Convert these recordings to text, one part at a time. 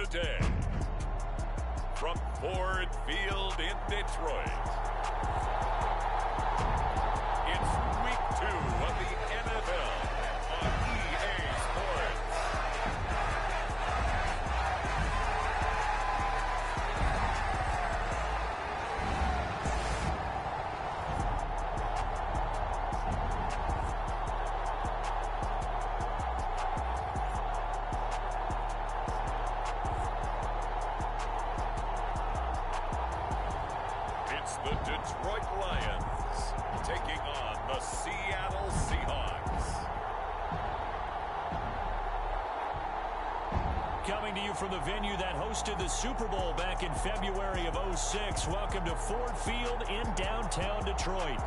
today. From Ford Field in Detroit, it's Week 2 of the NFL on EA Sports. It's the Detroit Lions taking on the Seattle Seahawks. Coming to you from the venue that hosted the Super Bowl back in February of '06. Welcome to Ford Field in downtown Detroit.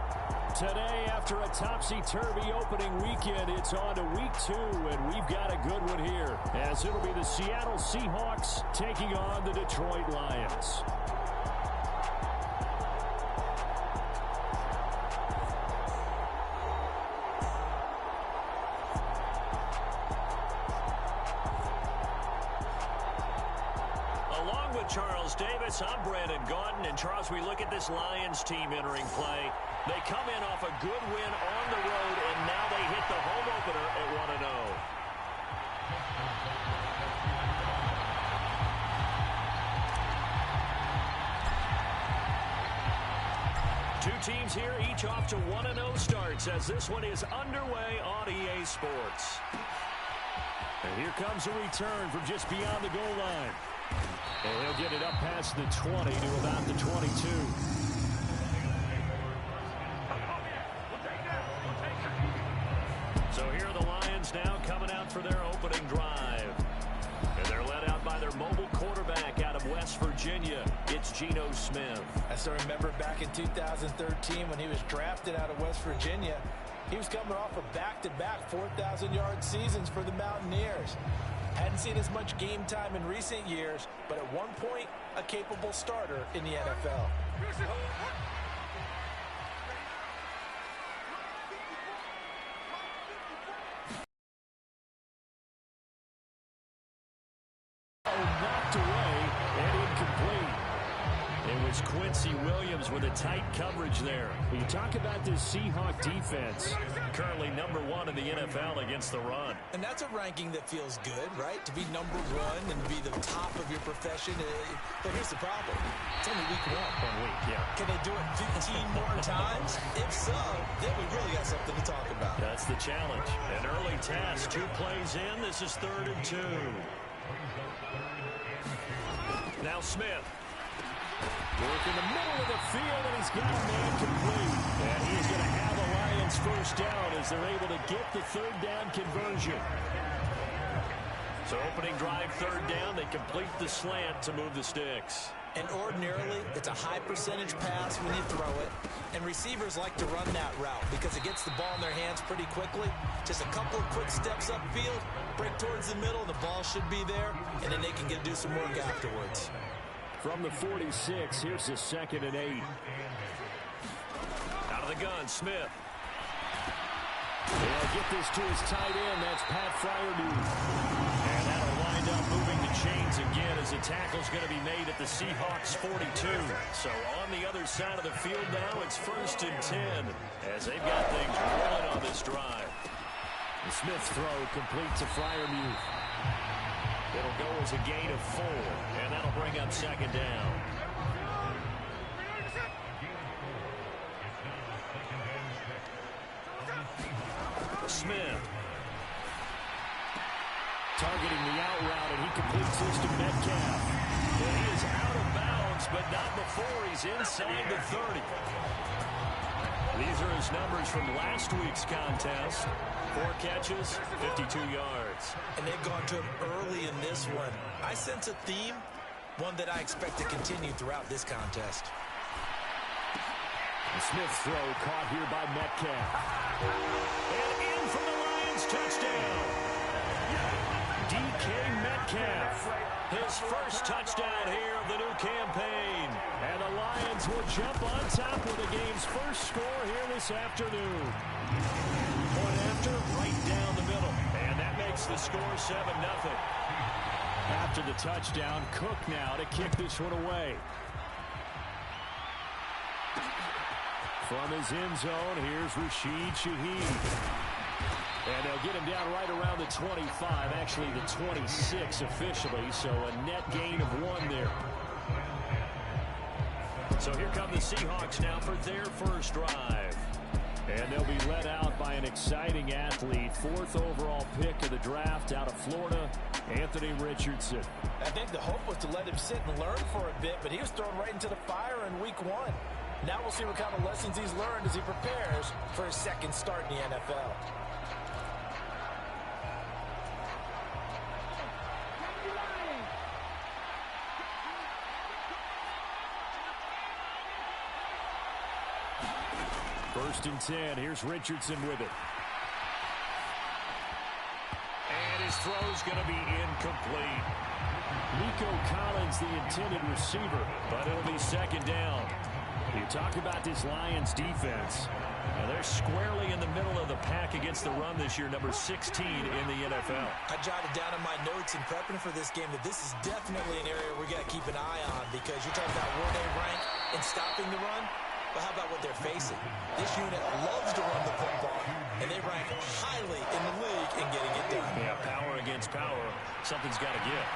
Today, after a topsy-turvy opening weekend, it's on to Week 2, and we've got a good one here, as it'll be the Seattle Seahawks taking on the Detroit Lions. Charles Davis, I'm Brandon Gaudin, and Charles, we look at this Lions team entering play. They come in off a good win on the road, and now they hit the home opener at 1-0. Two teams here, each off to 1-0 starts, as this one is underway on EA Sports. And here comes a return from just beyond the goal line. And he'll get it up past the 20 to about the 22. So here are the Lions now coming out for their opening drive. And they're led out by their mobile quarterback out of West Virginia. It's Geno Smith. I still remember back in 2013 when he was drafted out of West Virginia. He was coming off of back-to-back 4,000-yard seasons for the Mountaineers. Hadn't seen as much game time in recent years, but at one point, a capable starter in the NFL. Knocked away and incomplete. It was Quincy Williams with a tight coverage there. You talk about this Seahawk defense, currently number 1 in the NFL against the run. And that's a ranking that feels good, right? To be number 1 and be the top of your profession. But here's the problem. It's only week 1. 1 week, yeah. Can they do it 15 more times? If so, then we really got something to talk about. That's the challenge. An early task. 2 plays in. This is 3rd and 2. Now Smith. Work in the middle of the field, and he's got a man complete. And he's going to have the Lions first down as they're able to get the 3rd down conversion. So opening drive, 3rd down, they complete the slant to move the sticks. And ordinarily, it's a high percentage pass when you throw it. And receivers like to run that route because it gets the ball in their hands pretty quickly. Just a couple of quick steps upfield, break towards the middle, and the ball should be there. And then they can do some work afterwards. From the 46, here's the 2nd and 8. Out of the gun, Smith. They'll get this to his tight end. That's Pat Fryermuth. And that'll wind up moving the chains again as the tackle's going to be made at the Seahawks 42. So on the other side of the field now, it's 1st and 10 as they've got things rolling on this drive. The Smith throw complete to Fryermuth. It'll go as a gain of 4, and that'll bring up 2nd down. Smith. Targeting the out route, and he completes this to Metcalf. And he is out of bounds, but not before he's inside the 30. These are his numbers from last week's contest. 4 catches, 52 yards. And they've gone to him early in this one. I sense a theme, one that I expect to continue throughout this contest. The Smith throw caught here by Metcalf. And in for the Lions touchdown. DK Metcalf, his first touchdown here of the new campaign. And the Lions will jump on top with the game's first score here this afternoon. Point after, right down the middle. And that makes the score 7-0. after the touchdown. Cook now to kick this one away. From his end zone, here's Rashid Shaheed. And they'll get him down right around the 25, actually the 26 officially, so a net gain of 1 there. So here come the Seahawks now for their first drive. And they'll be led out by an exciting athlete, 4th overall pick of the draft out of Florida, Anthony Richardson. I think the hope was to let him sit and learn for a bit, but he was thrown right into the fire in week 1. Now we'll see what kind of lessons he's learned as he prepares for his second start in the NFL. First and 10. Here's Richardson with it. And his throw's going to be incomplete. Nico Collins, the intended receiver, but it'll be second down. You talk about this Lions defense. Now they're squarely in the middle of the pack against the run this year, number 16 in the NFL. I jotted down in my notes in prepping for this game that this is definitely an area we got to keep an eye on, because you're talking about where they rank in stopping the run. But how about what they're facing? This unit loves to run the football, and they rank highly in the league in getting it done. Yeah, power against power. Something's got to give.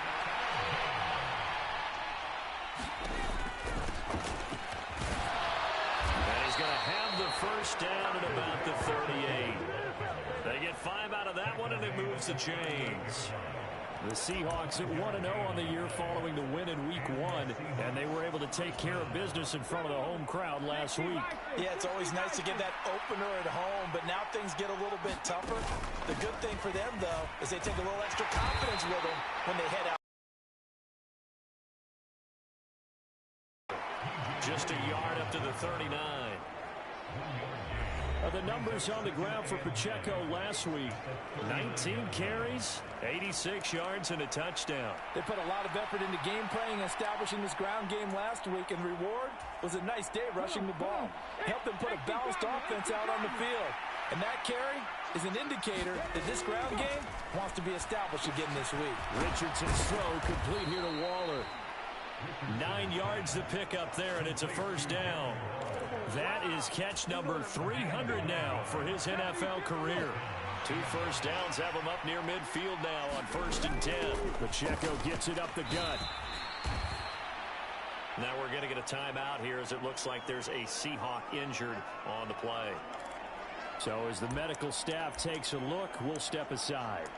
And he's going to have the first down at about the 38. They get 5 out of that one, and it moves the chains. The Seahawks at 1-0 on the year following the win in week 1, and they were able to take care of business in front of the home crowd last week. Yeah, it's always nice to get that opener at home, but now things get a little bit tougher. The good thing for them, though, is they take a little extra confidence with them when they head out. Just a yard up to the 39. The numbers on the ground for Pacheco last week: 19 carries, 86 yards, and a touchdown. They put a lot of effort into game planning and establishing this ground game last week, and the reward was a nice day rushing the ball. Helped them put a balanced offense out on the field. And that carry is an indicator that this ground game wants to be established again this week. Richardson's throw complete here to Waller. 9 yards to pick up there, and it's a first down. That is catch number 300 now for his NFL career. 2 first downs have him up near midfield now on 1st and 10. Pacheco gets it up the gut. Now we're going to get a timeout here, as it looks like there's a Seahawk injured on the play. So as the medical staff takes a look, we'll step aside.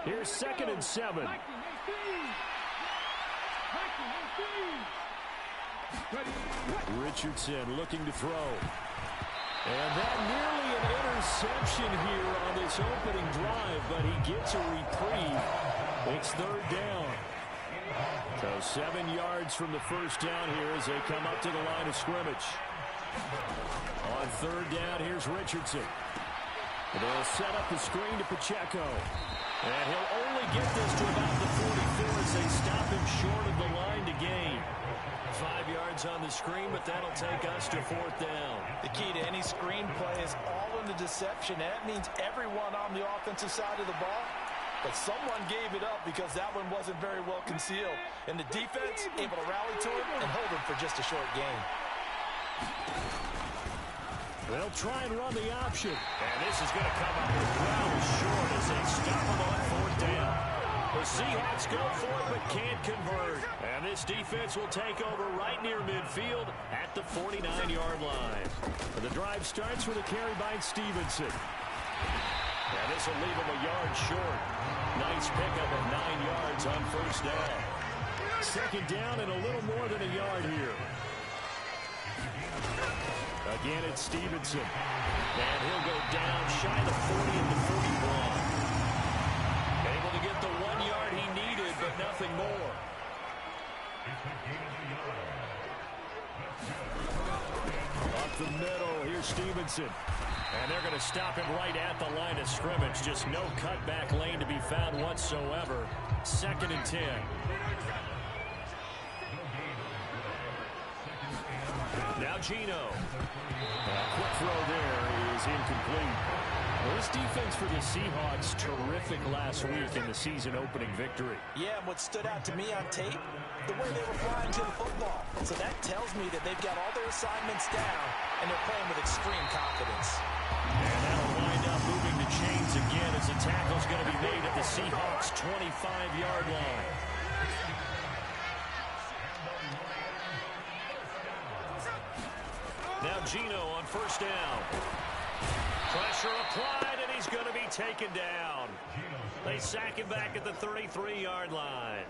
Here's 2nd and 7. Richardson looking to throw. And that nearly an interception here on this opening drive, but he gets a reprieve. It's 3rd down. So 7 yards from the first down here as they come up to the line of scrimmage. On 3rd down, here's Richardson. They'll set up the screen to Pacheco. And he'll only get this to about the 44 as they stop him short of the line to gain. 5 yards on the screen, but that'll take us to 4th down. The key to any screen play is all in the deception. That means everyone on the offensive side of the ball. But someone gave it up because that one wasn't very well concealed. And the defense able to rally to him and hold him for just a short gain. They'll try and run the option. And this is going to come up with ground short as they stop him on 4th down. The Seahawks go for it but can't convert. And this defense will take over right near midfield at the 49-yard line. The drive starts with a carry by Stevenson. And this will leave him a yard short. Nice pickup of 9 yards on 1st down. 2nd down and a little more than a yard here. Again, it's Stevenson. And he'll go down shy of the 40 at the 41. Able to get the 1 yard he needed, but nothing more. Up the middle, here's Stevenson. And they're going to stop him right at the line of scrimmage. Just no cutback lane to be found whatsoever. 2nd and 10. Now Gino. A quick incomplete. Well, this defense for the Seahawks, terrific last week in the season-opening victory. Yeah, and what stood out to me on tape, the way they were flying to the football. So that tells me that they've got all their assignments down, and they're playing with extreme confidence. And that'll wind up moving the chains again as the tackle's going to be made at the Seahawks' 25-yard line. Now Gino on first down. Pressure applied, and he's going to be taken down. They sack him back at the 33-yard line.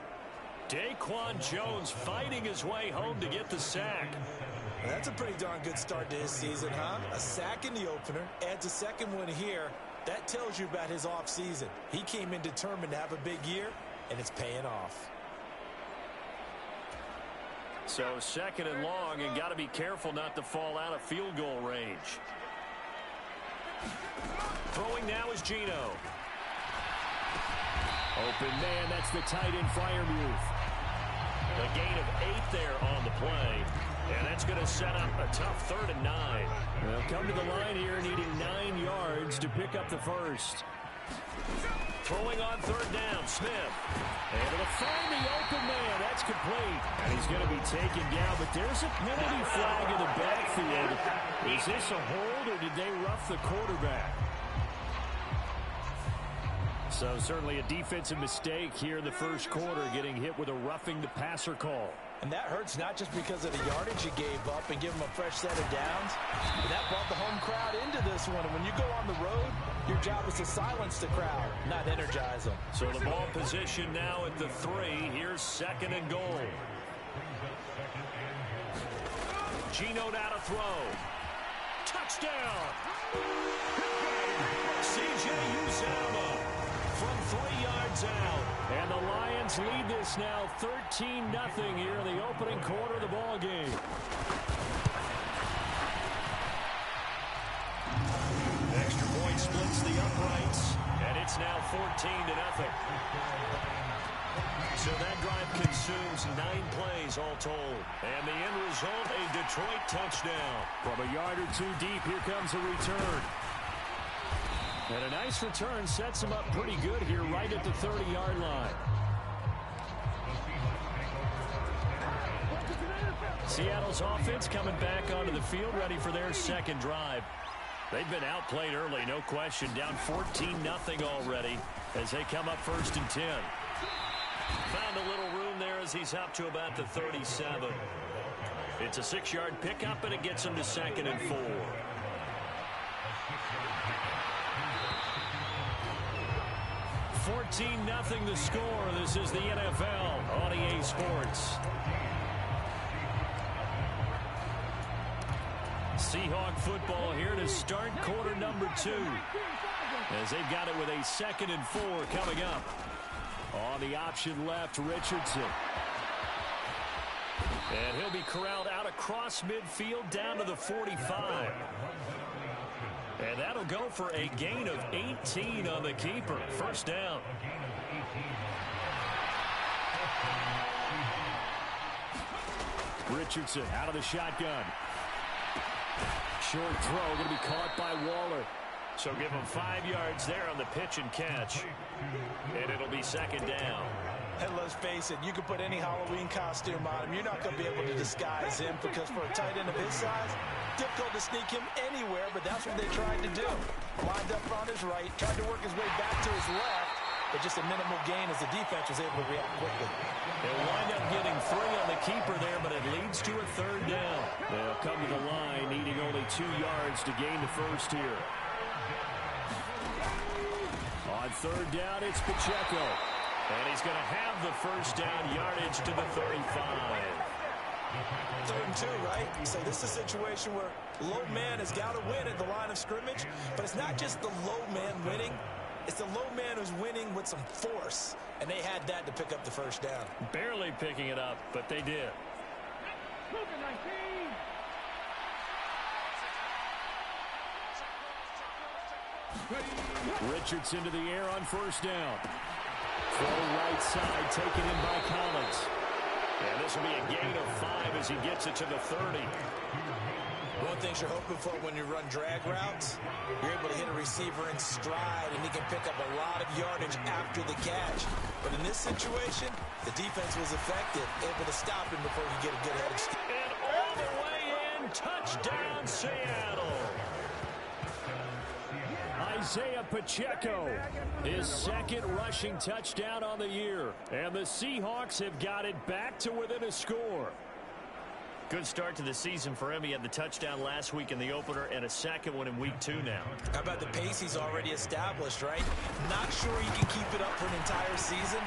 Daquan Jones fighting his way home to get the sack. That's a pretty darn good start to his season, huh? A sack in the opener, adds a second one here. That tells you about his offseason. He came in determined to have a big year, and it's paying off. So second and long, and got to be careful not to fall out of field goal range. Throwing now is Gino. Open man, that's the tight end Freiermuth. A gain of 8 there on the play. And that's going to set up a tough 3rd and 9. They'll come to the line here needing 9 yards to pick up the first. Throwing on 3rd down, Smith. Able to find the open man. That's complete. And he's going to be taken down, but there's a penalty flag in the backfield. Is this a hold, or did they rough the quarterback? So certainly a defensive mistake here in the first quarter, getting hit with a roughing the passer call. And that hurts not just because of the yardage you gave up and give them a fresh set of downs, but that brought the home crowd into this one. And when you go on the road, your job is to silence the crowd, not energize them. So the ball position now at the 3. Here's 2nd and goal. Gino now to throw. Touchdown! C.J. Uzomah from 3 yards out. And the Lions lead this now 13-0 here in the opening quarter of the ball game. Extra point splits the uprights, and it's now 14-0. So that drive consumes 9 plays all told. And the end result, a Detroit touchdown. From a yard or 2 deep, here comes a return. And a nice return sets him up pretty good here right at the 30-yard line. Seattle's offense coming back onto the field, ready for their second drive. They've been outplayed early, no question. Down 14-0 already as they come up 1st and 10. Found a little room there as he's up to about the 37. It's a 6-yard pickup, and it gets him to 2nd and 4. $14-0 the score. This is the NFL on EA Sports. Seahawk football here to start quarter number 2. As they've got it with a 2nd and 4 coming up. On the option left, Richardson. And he'll be corralled out across midfield down to the 45. And that'll go for a gain of 18 on the keeper. First down. Richardson out of the shotgun. Short throw going to be caught by Waller. So give him 5 yards there on the pitch and catch. And it'll be 2nd down. And let's face it, you can put any Halloween costume on him. You're not going to be able to disguise him because for a tight end of his size, difficult to sneak him anywhere, but that's what they tried to do. Lined up on his right, tried to work his way back to his left, but just a minimal gain as the defense was able to react quickly. They'll wind up getting 3 on the keeper there, but it leads to a 3rd down. They'll come to the line, needing only 2 yards to gain the first here. On 3rd down, it's Pacheco. And he's going to have the first down, yardage to the 35. 3rd and 2, right? So this is a situation where low man has got to win at the line of scrimmage, but it's not just the low man winning. It's the low man who's winning with some force, and they had that to pick up the first down. Barely picking it up, but they did. Richardson to the air on first down. Throw right side, taken in by Collins. And this will be a gain of 5 as he gets it to the 30. One of the things you're hoping for when you run drag routes, you're able to hit a receiver in stride, and he can pick up a lot of yardage after the catch. But in this situation, the defense was effective, able to stop him before he get a good head of steam. And all the way in, touchdown Seattle. Isaiah Pacheco, his second rushing touchdown on the year. And the Seahawks have got it back to within a score. Good start to the season for him. He had the touchdown last week in the opener and a second one in week 2 now. How about the pace he's already established, right? Not sure he can keep it up for an entire season,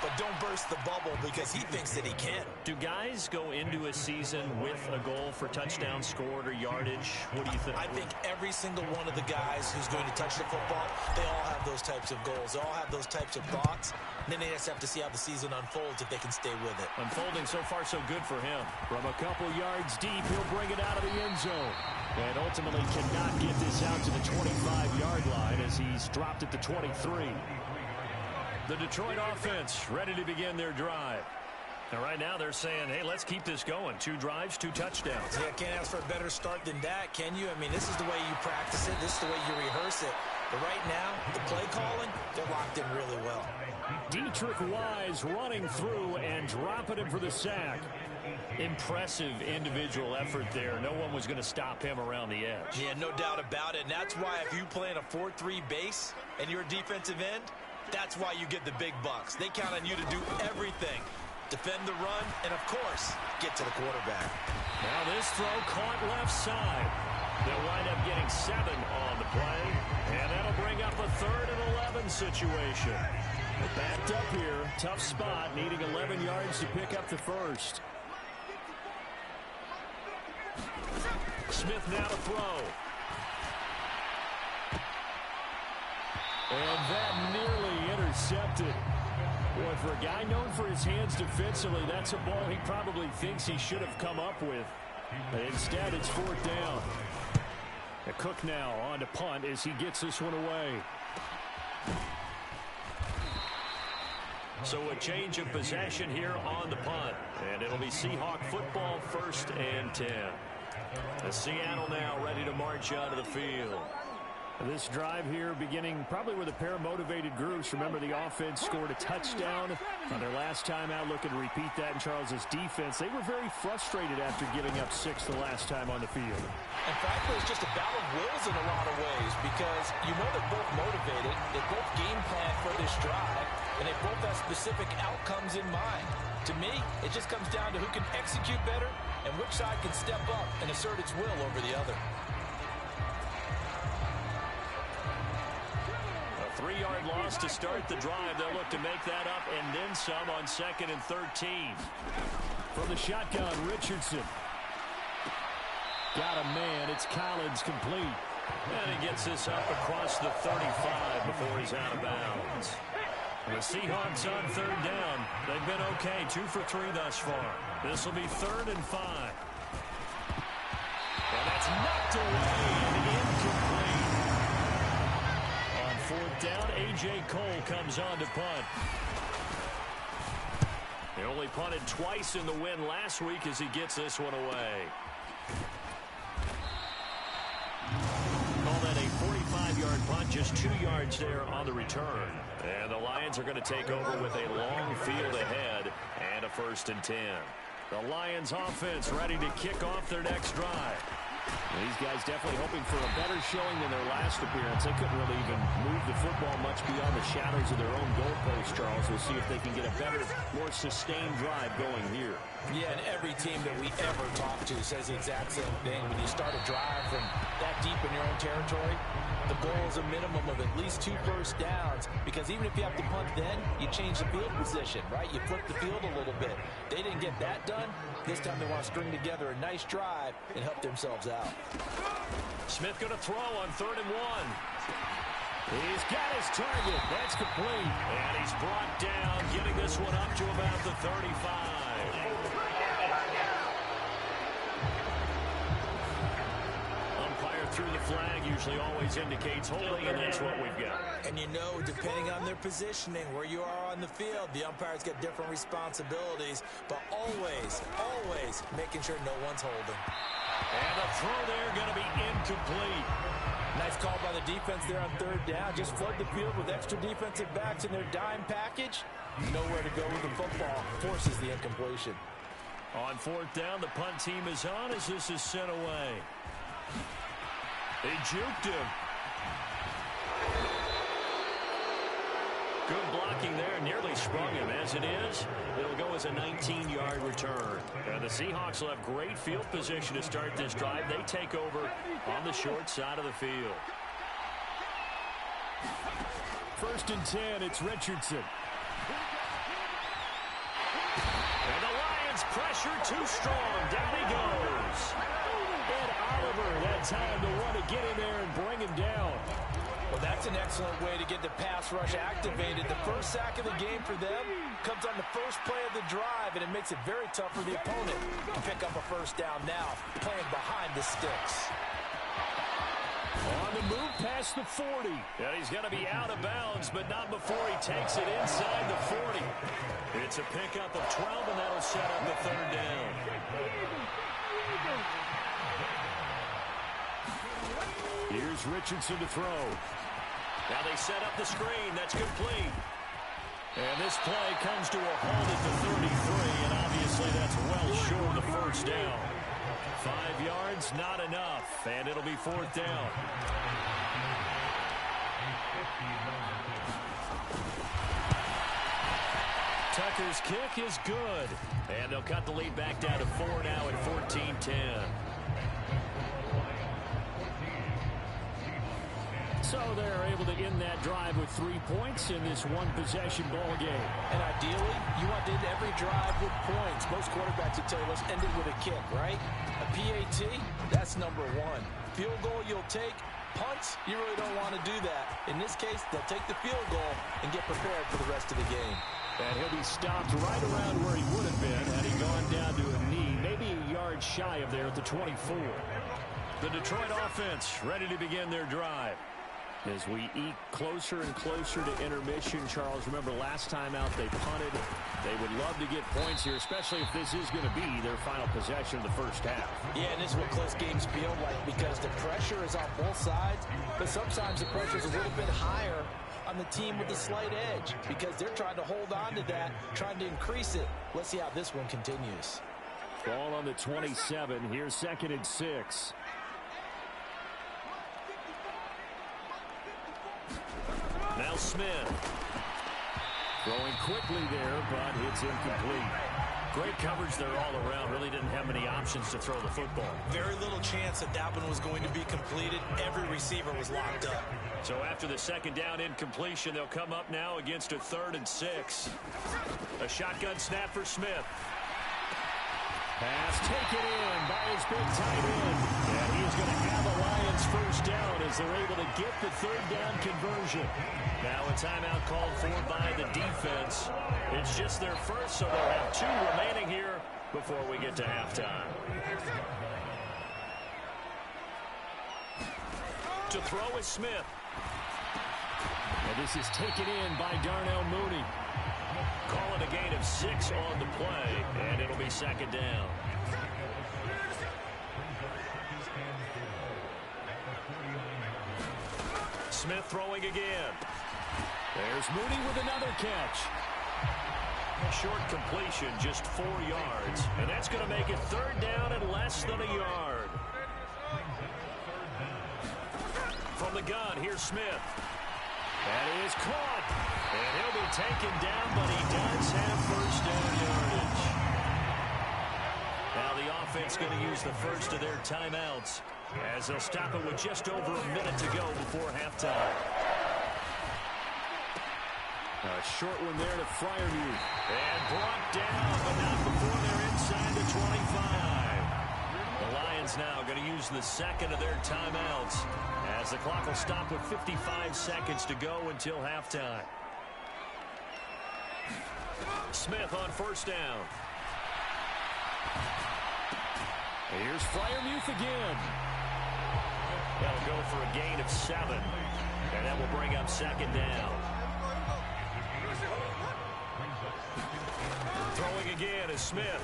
but don't burst the bubble because he thinks that he can. Do guys go into a season with a goal for touchdown scored or yardage? What do you think? I think every single one of the guys who's going to touch the football, they all have those types of goals. They all have those types of thoughts. And then they just have to see how the season unfolds if they can stay with it. Unfolding so far so good for him. From a couple yards deep, he'll bring it out of the end zone. And ultimately cannot get this out to the 25-yard line as he's dropped at the 23. The Detroit offense ready to begin their drive. And right now they're saying, hey, let's keep this going. 2 drives, 2 touchdowns. Yeah, can't ask for a better start than that, can you? I mean, this is the way you practice it. This is the way you rehearse it. But right now, the play calling, they're locked in really well. Dietrich Wise running through and dropping him for the sack. Impressive individual effort there. No one was going to stop him around the edge. Yeah, no doubt about it. And that's why if you play in a 4-3 base and you're a defensive end, that's why you get the big bucks. They count on you to do everything. Defend the run, and of course, get to the quarterback. Now this throw caught left side. They'll wind up getting 7 on the play, and that'll bring up a 3rd and 11 situation. They're backed up here, tough spot, needing 11 yards to pick up the first. Smith now to throw. And that nearly intercepted. Boy, for a guy known for his hands defensively, that's a ball he probably thinks he should have come up with. But instead, it's 4th down. Cook now on to punt as he gets this one away. So a change of possession here on the punt. And it'll be Seahawk football, 1st and 10. The Seattle now ready to march out of the field. This drive here beginning probably with a pair of motivated groups. Remember, the offense scored a touchdown on their last time out. Looking to repeat that in Charles's defense. They were very frustrated after giving up 6 the last time on the field. And frankly, it's just a battle of wills in a lot of ways because you know they're both motivated. They both game plan for this drive, and they both have specific outcomes in mind. To me, it just comes down to who can execute better and which side can step up and assert its will over the other. 3-yard loss to start the drive. They'll look to make that up and then some on 2nd and 13. From the shotgun, Richardson. Got a man. It's Collins complete. And he gets this up across the 35 before he's out of bounds. And the Seahawks on 3rd down. They've been okay. 2 for 3 thus far. This will be 3rd and 5. And that's knocked away and incomplete. 4th down, A.J. Cole comes on to punt. They only punted twice in the win last week as he gets this one away. Call that a 45-yard punt, just 2 yards there on the return. And the Lions are going to take over with a long field ahead and a 1st and 10. The Lions offense ready to kick off their next drive. These guys definitely hoping for a better showing than their last appearance. They couldn't really even move the football much beyond the shadows of their own goalpost, Charles. We'll see if they can get a better, more sustained drive going here. Yeah, and every team that we ever talk to says the exact same thing. When you start a drive from that deep in your own territory, the goal is a minimum of at least 2 first downs, because even if you have to punt then, you change the field position, right? You flip the field a little bit. They didn't get that done. This time they want to string together a nice drive and help themselves out. Smith going to throw on 3rd and 1. He's got his target. That's complete. And he's brought down, getting this one up to about the 35. Through the flag usually always indicates holding, and that's what we've got. And you know, depending on their positioning, where you are on the field, the umpires get different responsibilities, but always, always making sure no one's holding. And the throw there going to be incomplete. Nice call by the defense there on third down. Just flood the field with extra defensive backs in their dime package. Nowhere to go with the football. Forces the incompletion. On fourth down, the punt team is on as this is sent away. They juked him. Good blocking there. Nearly sprung him. As it is, it'll go as a 19-yard return. And the Seahawks will have great field position to start this drive. They take over on the short side of the field. 1st and 10, it's Richardson. And the Lions pressure too strong. Down he goes. And Oliver, that time to want to get in there and bring him down. Well, that's an excellent way to get the pass rush activated. The first sack of the game for them comes on the first play of the drive, and it makes it very tough for the opponent to pick up a first down now, playing behind the sticks. On the move past the 40. And he's going to be out of bounds, but not before he takes it inside the 40. It's a pickup of 12, and that'll set up the third down. Here's Richardson to throw. Now they set up the screen. That's complete. And this play comes to a halt at the 33, and obviously that's well short of the first down. 5 yards, not enough, and it'll be fourth down. Tucker's kick is good, and they'll cut the lead back down to 4 now at 14-10. So they're able to end that drive with 3 points in this one-possession ball game. And ideally, you want to end every drive with points. Most quarterbacks would tell you, let's end it with a kick, right? A PAT, that's number one. Field goal you'll take. Punts, you really don't want to do that. In this case, they'll take the field goal and get prepared for the rest of the game. And he'll be stopped right around where he would have been had he gone down to a knee, maybe a yard shy of there at the 24. The Detroit offense ready to begin their drive. As we eke closer and closer to intermission, Charles, remember last time out they punted. They would love to get points here, especially if this is going to be their final possession of the first half. Yeah, and this is what close games feel like because the pressure is on both sides, but sometimes the pressure is a little bit higher on the team with the slight edge because they're trying to hold on to that, trying to increase it. Let's see how this one continues. Ball on the 27. Here's 2nd and 6. Now Smith. Throwing quickly there, but it's incomplete. Great coverage there all around. Really didn't have many options to throw the football. Very little chance that that one was going to be completed. Every receiver was locked up. So after the second down incompletion, they'll come up now against a 3rd and 6. A shotgun snap for Smith. Pass taken in by his big tight end. And he's going to have a Lions first down as they're able to get the 3rd down conversion. Now a timeout called for by the defense. It's just their first, so they'll have 2 remaining here before we get to halftime. To throw is Smith. And this is taken in by Darnell Mooney. Call it a gain of 6 on the play, and it'll be 2nd down. Smith throwing again. There's Mooney with another catch. Short completion, just 4 yards, and that's going to make it 3rd down and less than a yard. From the gun, here's Smith. That is caught. And he'll be taken down, but he does have first down yardage. Now the offense going to use the first of their timeouts as they'll stop it with just over a minute to go before halftime. A short one there to Freiermuth. And brought down, but not before they're inside the 25. The Lions now going to use the second of their timeouts as the clock will stop with 55 seconds to go until halftime. Smith on first down. Here's Freiermuth again. They'll go for a gain of 7, and that will bring up 2nd down. Throwing again is Smith.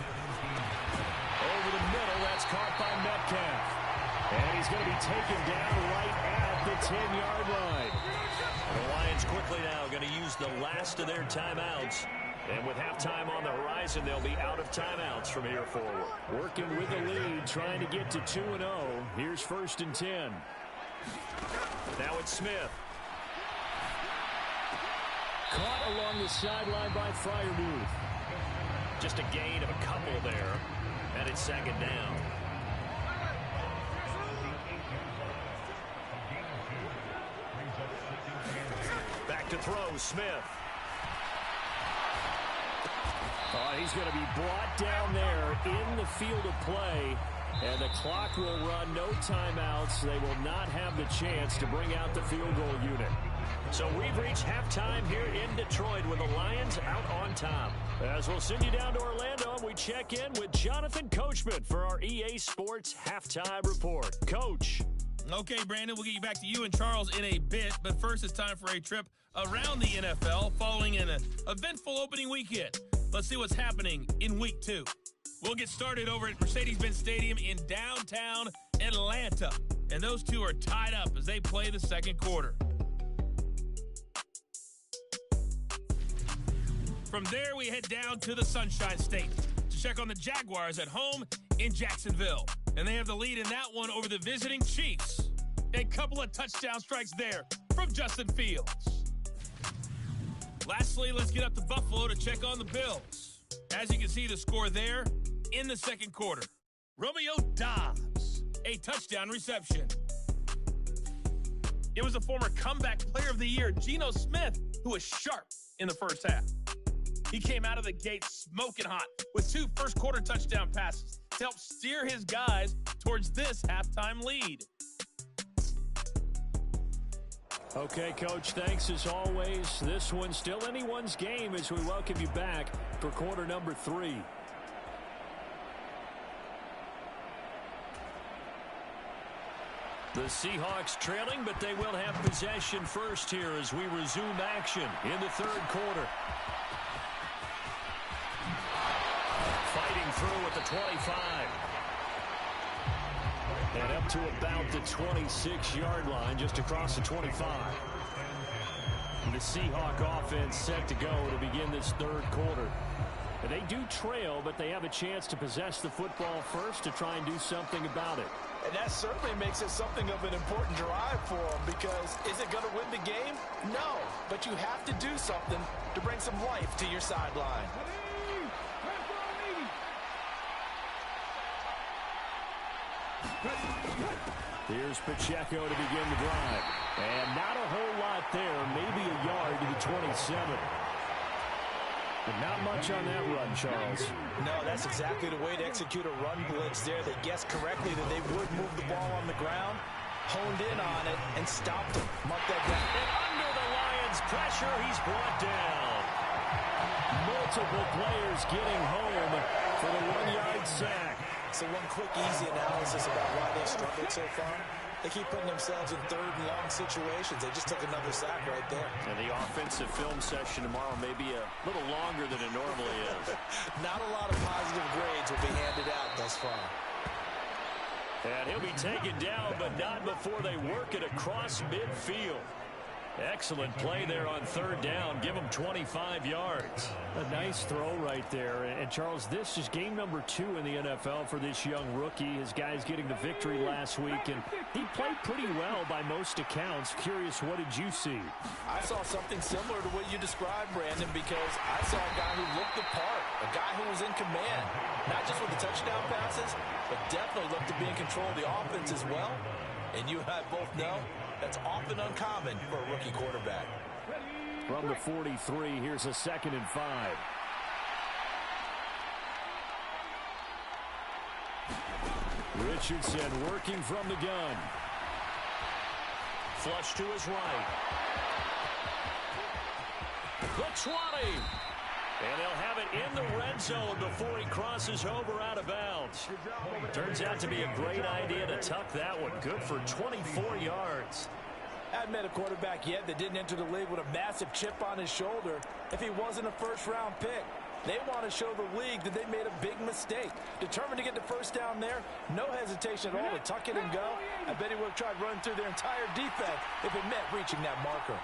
Over the middle, that's caught by Metcalf. And he's going to be taken down right at the 10-yard line. The Lions quickly now going to use the last of their timeouts. And with halftime on the horizon, they'll be out of timeouts from here forward. Working with the lead, trying to get to 2-0. Here's 1st and 10. Now it's Smith. Caught along the sideline by Freiermuth. Just a gain of a couple there. And it's 2nd down. Back to throw, Smith. He's going to be brought down there in the field of play. And the clock will run, no timeouts. They will not have the chance to bring out the field goal unit. So we've reached halftime here in Detroit with the Lions out on top. As we'll send you down to Orlando, we check in with Jonathan Coachman for our EA Sports Halftime Report. Coach. Okay, Brandon, we'll get you back to you and Charles in a bit. But first, it's time for a trip around the NFL following an eventful opening weekend. Let's see what's happening in Week 2. We'll get started over at Mercedes-Benz Stadium in downtown Atlanta. And those two are tied up as they play the second quarter. From there, we head down to the Sunshine State to check on the Jaguars at home in Jacksonville. And they have the lead in that one over the visiting Chiefs. A couple of touchdown strikes there from Justin Fields. Lastly, let's get up to Buffalo to check on the Bills. As you can see, the score there in the second quarter. Romeo Doubs, a touchdown reception. It was the former comeback player of the year, Geno Smith, who was sharp in the first half. He came out of the gate smoking hot with 2 first-quarter touchdown passes to help steer his guys towards this halftime lead. Okay, Coach, thanks as always. This one's still anyone's game as we welcome you back for quarter number 3. The Seahawks trailing, but they will have possession first here as we resume action in the third quarter. Fighting through at the 25. And up to about the 26-yard line, just across the 25. The Seahawk offense set to go to begin this third quarter. And they do trail, but they have a chance to possess the football first to try and do something about it. And that certainly makes it something of an important drive for them, because is it going to win the game? No, but you have to do something to bring some life to your sideline. Here's Pacheco to begin the drive. And not a whole lot there, maybe a yard to the 27. But not much on that run, Charles. No, that's exactly the way to execute a run blitz there. They guessed correctly that they would move the ball on the ground, honed in on it, and stopped him. Mark that down. And under the Lions' pressure, he's brought down. Multiple players getting home for the 1-yard sack. So one quick, easy analysis about why they struggled so far. They keep putting themselves in third and long situations. They just took another sack right there. And the offensive film session tomorrow may be a little longer than it normally is. Not a lot of positive grades will be handed out thus far. And he'll be taken down, but not before they work it across midfield. Excellent play there on third down. Give him 25 yards. A nice throw right there. And, Charles, this is game number 2 in the NFL for this young rookie. His guys getting the victory last week, and he played pretty well by most accounts. Curious, what did you see? I saw something similar to what you described, Brandon, because I saw a guy who looked the part, a guy who was in command, not just with the touchdown passes, but definitely looked to be in control of the offense as well. And you and I both know that's often uncommon for a rookie quarterback. From the 43, here's a 2nd and 5. Richardson working from the gun. Flush to his right. The 20. And they'll have it in the red zone before he crosses over out of bounds. Turns out to be a great idea to tuck that one. Good for 24 yards. I haven't met a quarterback yet that didn't enter the league with a massive chip on his shoulder if he wasn't a first-round pick. They want to show the league that they made a big mistake. Determined to get the first down there. No hesitation at all to tuck it and go. I bet he would have tried running through their entire defense if it meant reaching that marker.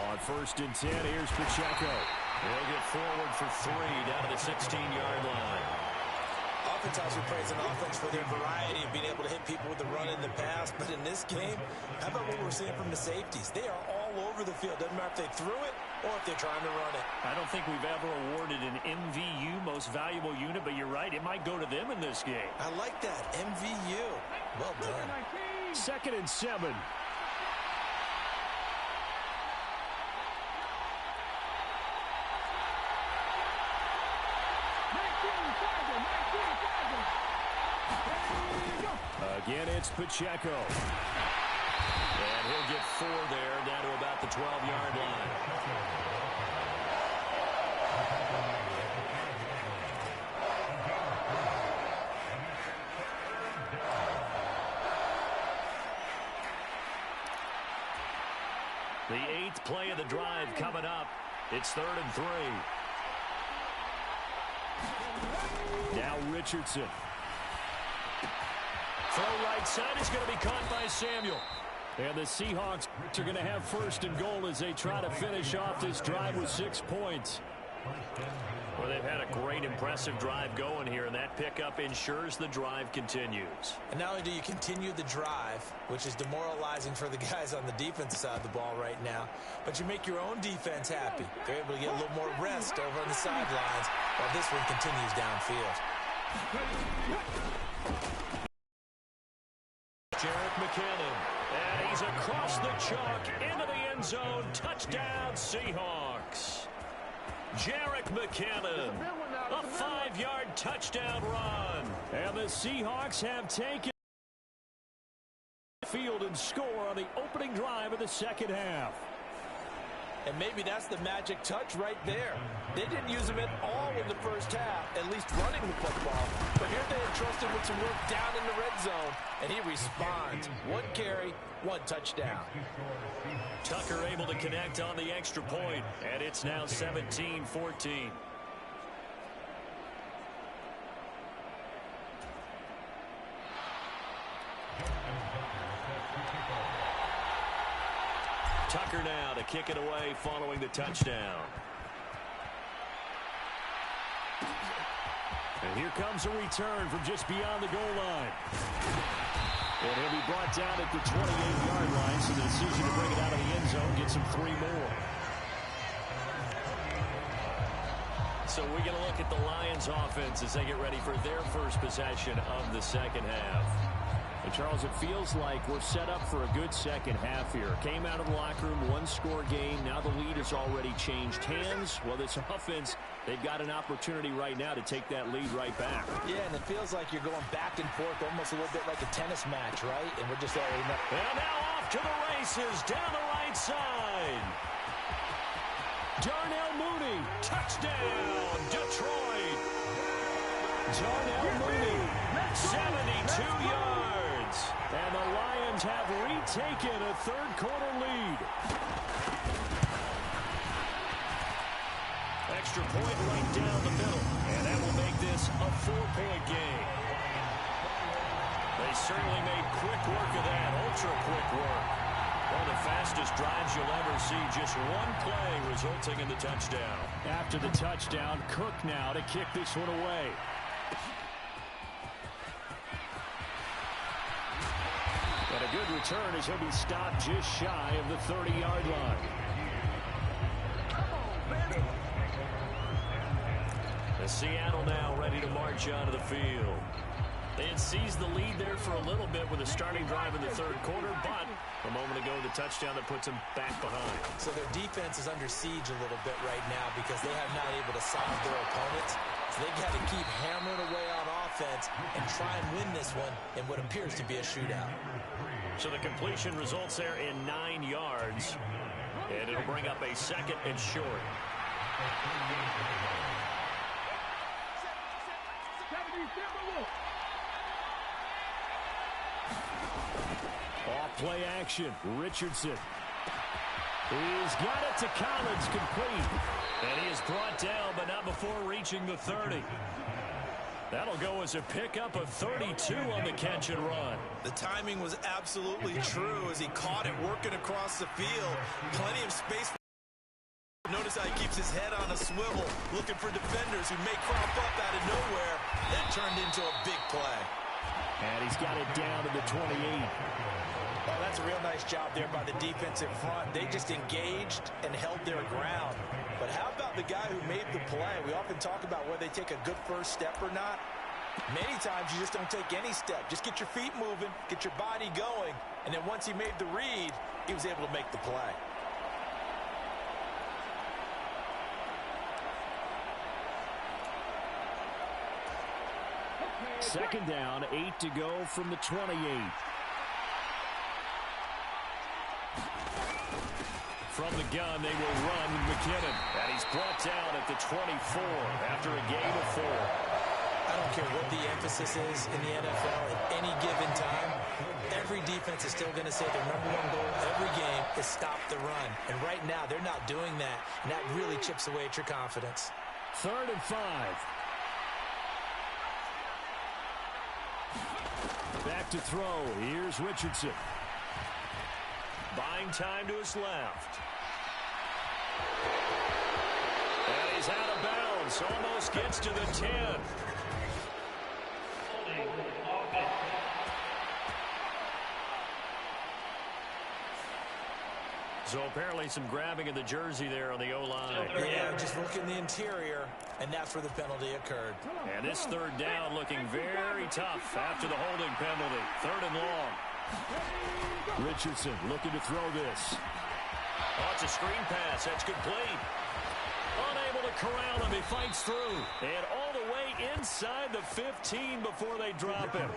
On 1st and 10, here's Pacheco. He'll get forward for 3 down to the 16-yard line. Oftentimes we praise an offense for their variety of being able to hit people with the run in the pass, but in this game, how about what we're seeing from the safeties? They are all over the field. Doesn't matter if they threw it or if they're trying to run it. I don't think we've ever awarded an MVU, most valuable unit, but you're right, it might go to them in this game. I like that, MVU. Well done. 2nd and 7. Again, it's Pacheco. And he'll get 4 there, down to about the 12-yard line. The 8th play of the drive coming up. It's 3rd and 3. Now Richardson. Throw right side is going to be caught by Samuel. And the Seahawks are going to have 1st and goal as they try to finish off this drive with 6 points. Well, they've had a great, impressive drive going here, and that pickup ensures the drive continues. And not only do you continue the drive, which is demoralizing for the guys on the defensive side of the ball right now, but you make your own defense happy. They're able to get a little more rest over on the sidelines while this one continues downfield. Jerick McKinnon. And he's across the chalk into the end zone. Touchdown, Seahawks. Jerick McKinnon. A 5-yard touchdown run. And the Seahawks have taken the field and score on the opening drive of the 2nd half. And maybe that's the magic touch right there. They didn't use him at all in the first half, at least running the football. But here they entrusted with some work down in the red zone, and he responds. 1 carry, 1 touchdown. Tucker able to connect on the extra point, and it's now 17-14. Tucker now to kick it away following the touchdown. And here comes a return from just beyond the goal line. And he'll be brought down at the 28-yard line, so the decision to bring it out of the end zone gets him 3 more. So we're going to look at the Lions offense as they get ready for their first possession of the 2nd half. And Charles, it feels like we're set up for a good 2nd half here. Came out of the locker room, 1-score game. Now the lead has already changed hands. Well, this offense, they've got an opportunity right now to take that lead right back. Yeah, and it feels like you're going back and forth almost a little bit like a tennis match, right? And we're just already not. And now off to the races down the right side. Darnell Mooney, Touchdown, Detroit. Darnell Mooney, 72 yards. And the Lions have retaken a 3rd-quarter lead. Extra point right down the middle. And that will make this a 4-point game. They certainly made quick work of that, ultra-quick work. One of the fastest drives you'll ever see. Just 1 play resulting in the touchdown. After the touchdown, Cook now to kick this one away. And a good return as he'll be stopped just shy of the 30-yard line. And Seattle now ready to march onto the field. They had seized the lead there for a little bit with a starting drive in the 3rd quarter, but a moment ago the touchdown that puts them back behind. So their defense is under siege a little bit right now because they have not able to solve their opponents. So they got to keep hammering away on offense and try and win this one in what appears to be a shootout. So the completion results there in 9 yards, and it'll bring up a 2nd and short. Off play action, Richardson. He's got it to Collins, complete. And he is brought down, but not before reaching the 30. That'll go as a pickup of 32 on the catch and run. The timing was absolutely true as he caught it working across the field. Plenty of space. Notice how he keeps his head on a swivel, looking for defenders who may crop up out of nowhere. That turned into a big play. And he's got it down to the 28. Oh, that's a real nice job there by the defensive front. They just engaged and held their ground. But how about the guy who made the play? We often talk about whether they take a good first step or not. Many times you just don't take any step. Just get your feet moving, get your body going, and then once he made the read, he was able to make the play. Second down, 8 to go from the 28. From the gun, they will run McKinnon. And he's brought down at the 24 after a gain of 4. I don't care what the emphasis is in the NFL at any given time. Every defense is still going to say their #1 goal every game is stop the run. And right now, they're not doing that. And that really chips away at your confidence. 3rd and 5. Back to throw. Here's Richardson. Buying time to his left. And he's out of bounds. Almost gets to the 10. So apparently some grabbing of the jersey there on the O-line. Yeah, just look in the interior, and that's where the penalty occurred. And this 3rd down looking very tough after the holding penalty. 3rd and long. Richardson looking to throw this. Oh, it's a screen pass. That's complete. Unable to corral him. He fights through. And all the way inside the 15 before they drop him.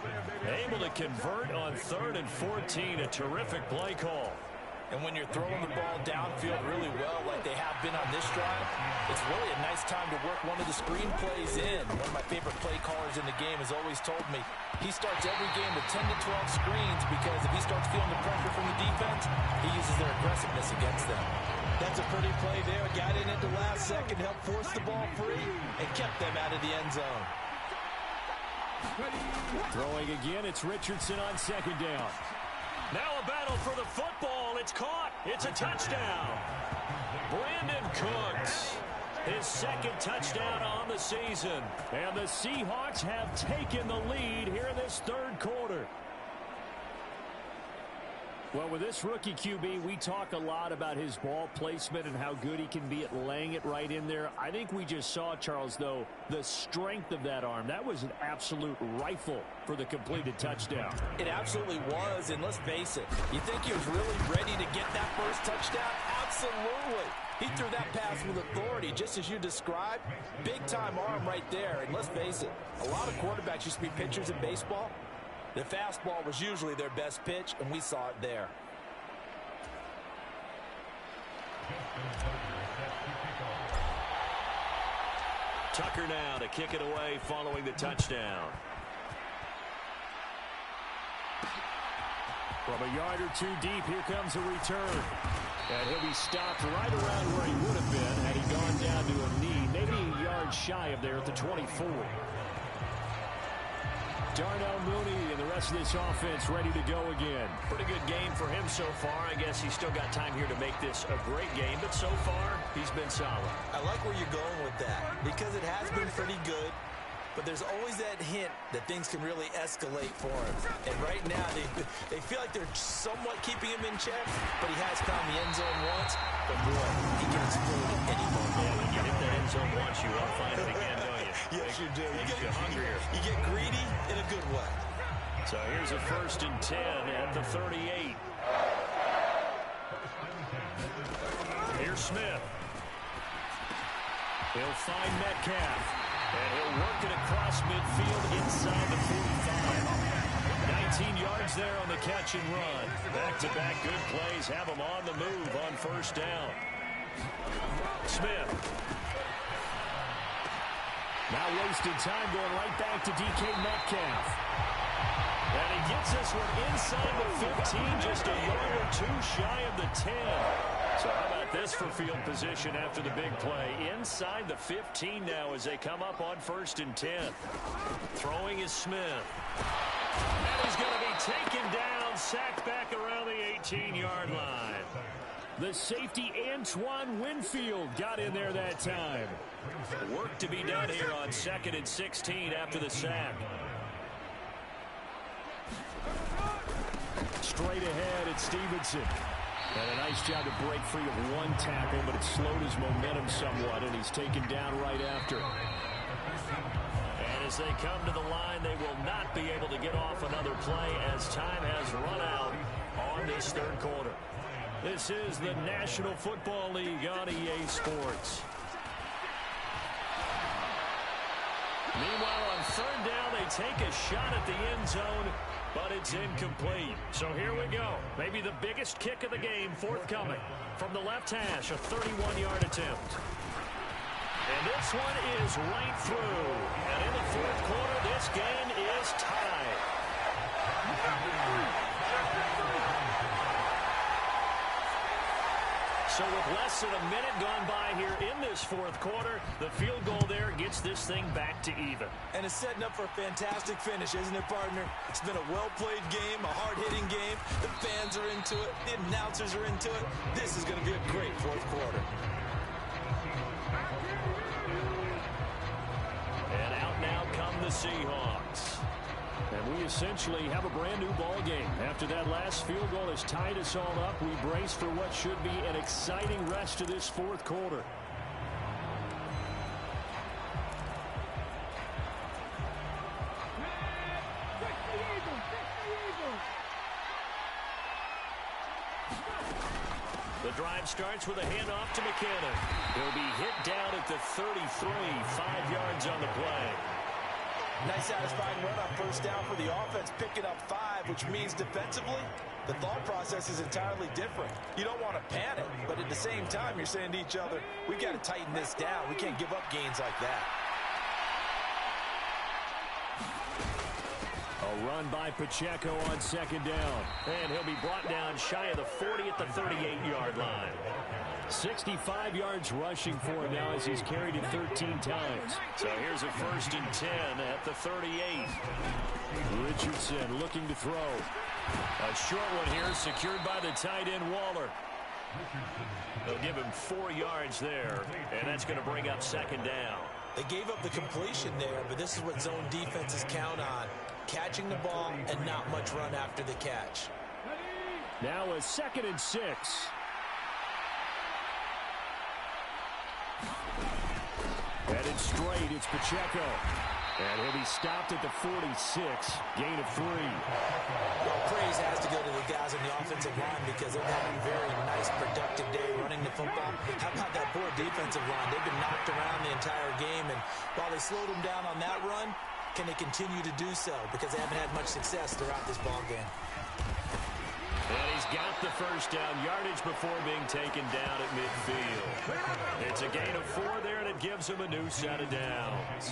Able to convert on 3rd and 14. A terrific play call. And when you're throwing the ball downfield really well like they have been on this drive, it's really a nice time to work one of the screen plays in. One of my favorite play callers in the game has always told me he starts every game with 10 to 12 screens because if he starts feeling the pressure from the defense, he uses their aggressiveness against them. That's a pretty play there. Got in at the last second, helped force the ball free, and kept them out of the end zone. Throwing again, it's Richardson on 2nd down. Now a battle for the football. It's caught. It's a touchdown. Brandon Cooks, his 2nd touchdown on the season. And the Seahawks have taken the lead here in this 3rd quarter. Well, with this rookie QB, we talk a lot about his ball placement and how good he can be at laying it right in there. I think we just saw, Charles, though, the strength of that arm. That was an absolute rifle for the completed touchdown. It absolutely was, and let's face it, you think he was really ready to get that first touchdown? Absolutely. He threw that pass with authority, just as you described. Big-time arm right there, and let's face it, a lot of quarterbacks used to be pitchers in baseball. The fastball was usually their best pitch, and we saw it there. Tucker now to kick it away following the touchdown. From a yard or 2 deep, here comes a return. And he'll be stopped right around where he would have been had he gone down to a knee, maybe a yard shy of there at the 24. Darnell Mooney and the rest of this offense ready to go again. Pretty good game for him so far. I guess he's still got time here to make this a great game, but so far, he's been solid. I like where you're going with that because it has been pretty good, but there's always that hint that things can really escalate for him. And right now, they feel like they're somewhat keeping him in check, but he has found the end zone once. But boy, he can explode at any moment. Yeah, when you hit the end zone once, you want to find it again, don't you? Yes, you do. You get hungrier. You get greedy in a good way. So here's a 1st and 10 at the 38. Here's Smith. He'll find Metcalf. And he'll work it across midfield inside the 45. 19 yards there on the catch and run. Back-to-back good plays have him on the move on 1st down. Smith. Now wasting time going right back to DK Metcalf. And he gets this one inside the 15, just a yard or 2 shy of the 10. So how about this for field position after the big play? Inside the 15 now as they come up on 1st and 10. Throwing is Smith. And he's going to be taken down, sacked back around the 18-yard line. The safety, Antoine Winfield, got in there that time. Work to be done here on 2nd and 16 after the sack. Straight ahead, it's Stevenson. And a nice job to break free of one tackle, but it slowed his momentum somewhat, and he's taken down right after. And as they come to the line, they will not be able to get off another play as time has run out on this 3rd quarter. This is the National Football League on EA Sports. Meanwhile, on 3rd down, they take a shot at the end zone, but it's incomplete. So here we go. Maybe the biggest kick of the game forthcoming. From the left hash, a 31-yard attempt. And this one is right through. And in the 4th quarter, this game is tied. So with less than a minute gone by here in this 4th quarter, the field goal there gets this thing back to even. And it's setting up for a fantastic finish, isn't it, partner? It's been a well-played game, a hard-hitting game. The fans are into it. The announcers are into it. This is going to be a great 4th quarter. And out now come the Seahawks. And we essentially have a brand new ball game. After that last field goal has tied us all up, we brace for what should be an exciting rest of this 4th quarter. The drive starts with a handoff to McKinnon. He'll be hit down at the 33, 5 yards on the play. Nice satisfying run on 1st down for the offense, picking up 5, which means defensively, the thought process is entirely different. You don't want to panic, but at the same time, you're saying to each other, we've got to tighten this down. We can't give up gains like that. A run by Pacheco on 2nd down. And he'll be brought down shy of the 40 at the 38-yard line. 65 yards rushing for him now as he's carried it 13 times. So here's a 1st and 10 at the 38. Richardson looking to throw. A short one here secured by the tight end Waller. They'll give him 4 yards there, and that's going to bring up 2nd down. They gave up the completion there, but this is what zone defenses count on. Catching the ball and not much run after the catch. Now a 2nd and 6. Headed straight, it's Pacheco. And he'll be stopped at the 46, gain of 3. Well, praise has to go to the guys on the offensive line because they've had a very nice, productive day running the football. How about that poor defensive line? They've been knocked around the entire game, and while they slowed them down on that run, can they continue to do so? Because they haven't had much success throughout this ball game. And he's got the 1st down, yardage before being taken down at midfield. It's a gain of 4 there, and it gives him a new set of downs.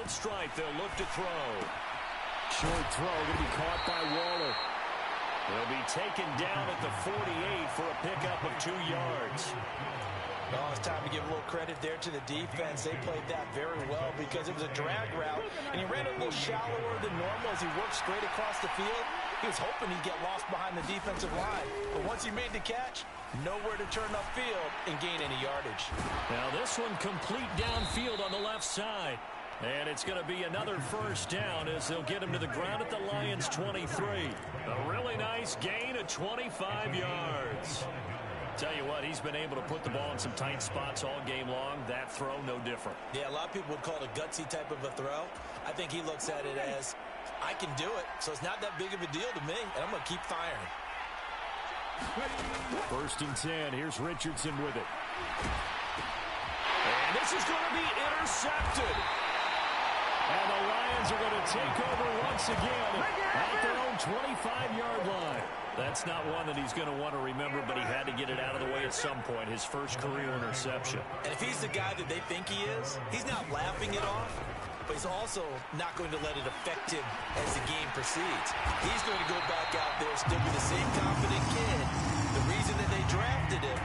field stripe. They'll look to throw. Short throw going to be caught by Waller. He'll be taken down at the 48 for a pickup of 2 yards. Oh, it's time to give a little credit there to the defense. They played that very well because it was a drag route, and he ran a little shallower than normal as he worked straight across the field. He was hoping he'd get lost behind the defensive line, but once he made the catch, nowhere to turn upfield and gain any yardage. Now this one complete downfield on the left side. And it's going to be another first down as they'll get him to the ground at the Lions' 23. A really nice gain of 25 yards. Tell you what, he's been able to put the ball in some tight spots all game long. That throw, no different. Yeah, a lot of people would call it a gutsy type of a throw. I think he looks at it as, I can do it, so it's not that big of a deal to me, and I'm going to keep firing. 1st and 10. Here's Richardson with it. And this is going to be intercepted. And the Lions are going to take over once again at their own 25-yard line. That's not one that he's going to want to remember, but he had to get it out of the way at some point. His first career interception. And if he's the guy that they think he is, he's not laughing it off, but he's also not going to let it affect him as the game proceeds. He's going to go back out there, still be the same confident kid, the reason that they drafted him,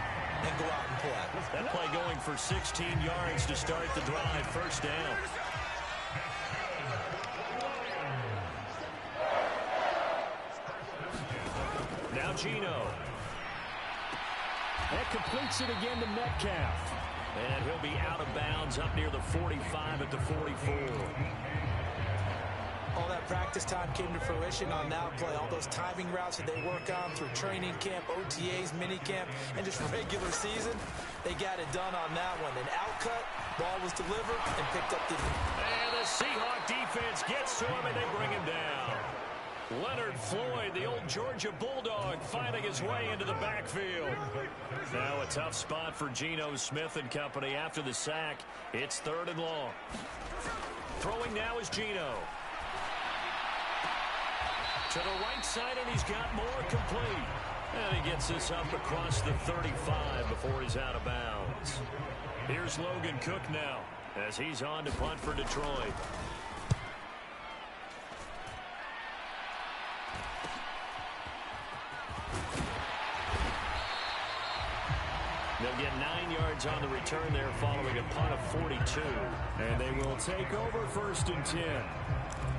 and go out and play. That play going for 16 yards to start the drive. First down. Now Geno. That completes it again to Metcalf. And he'll be out of bounds up near the 45 at the 44. All that practice time came to fruition on that play. All those timing routes that they work on through training camp, OTAs, minicamp, and just regular season, they got it done on that one. An outcut, ball was delivered, and picked up the... And the Seahawk defense gets to him, and they bring him down. Leonard Floyd, the old Georgia Bulldog, finding his way into the backfield. Now a tough spot for Geno Smith and company after the sack. It's 3rd and long. Throwing now is Geno. To the right side, and he's got more complete. And he gets this up across the 35 before he's out of bounds. Here's Logan Cook now as he's on to punt for Detroit. They'll get 9 yards on the return there following a punt of 42. And they will take over 1st and 10.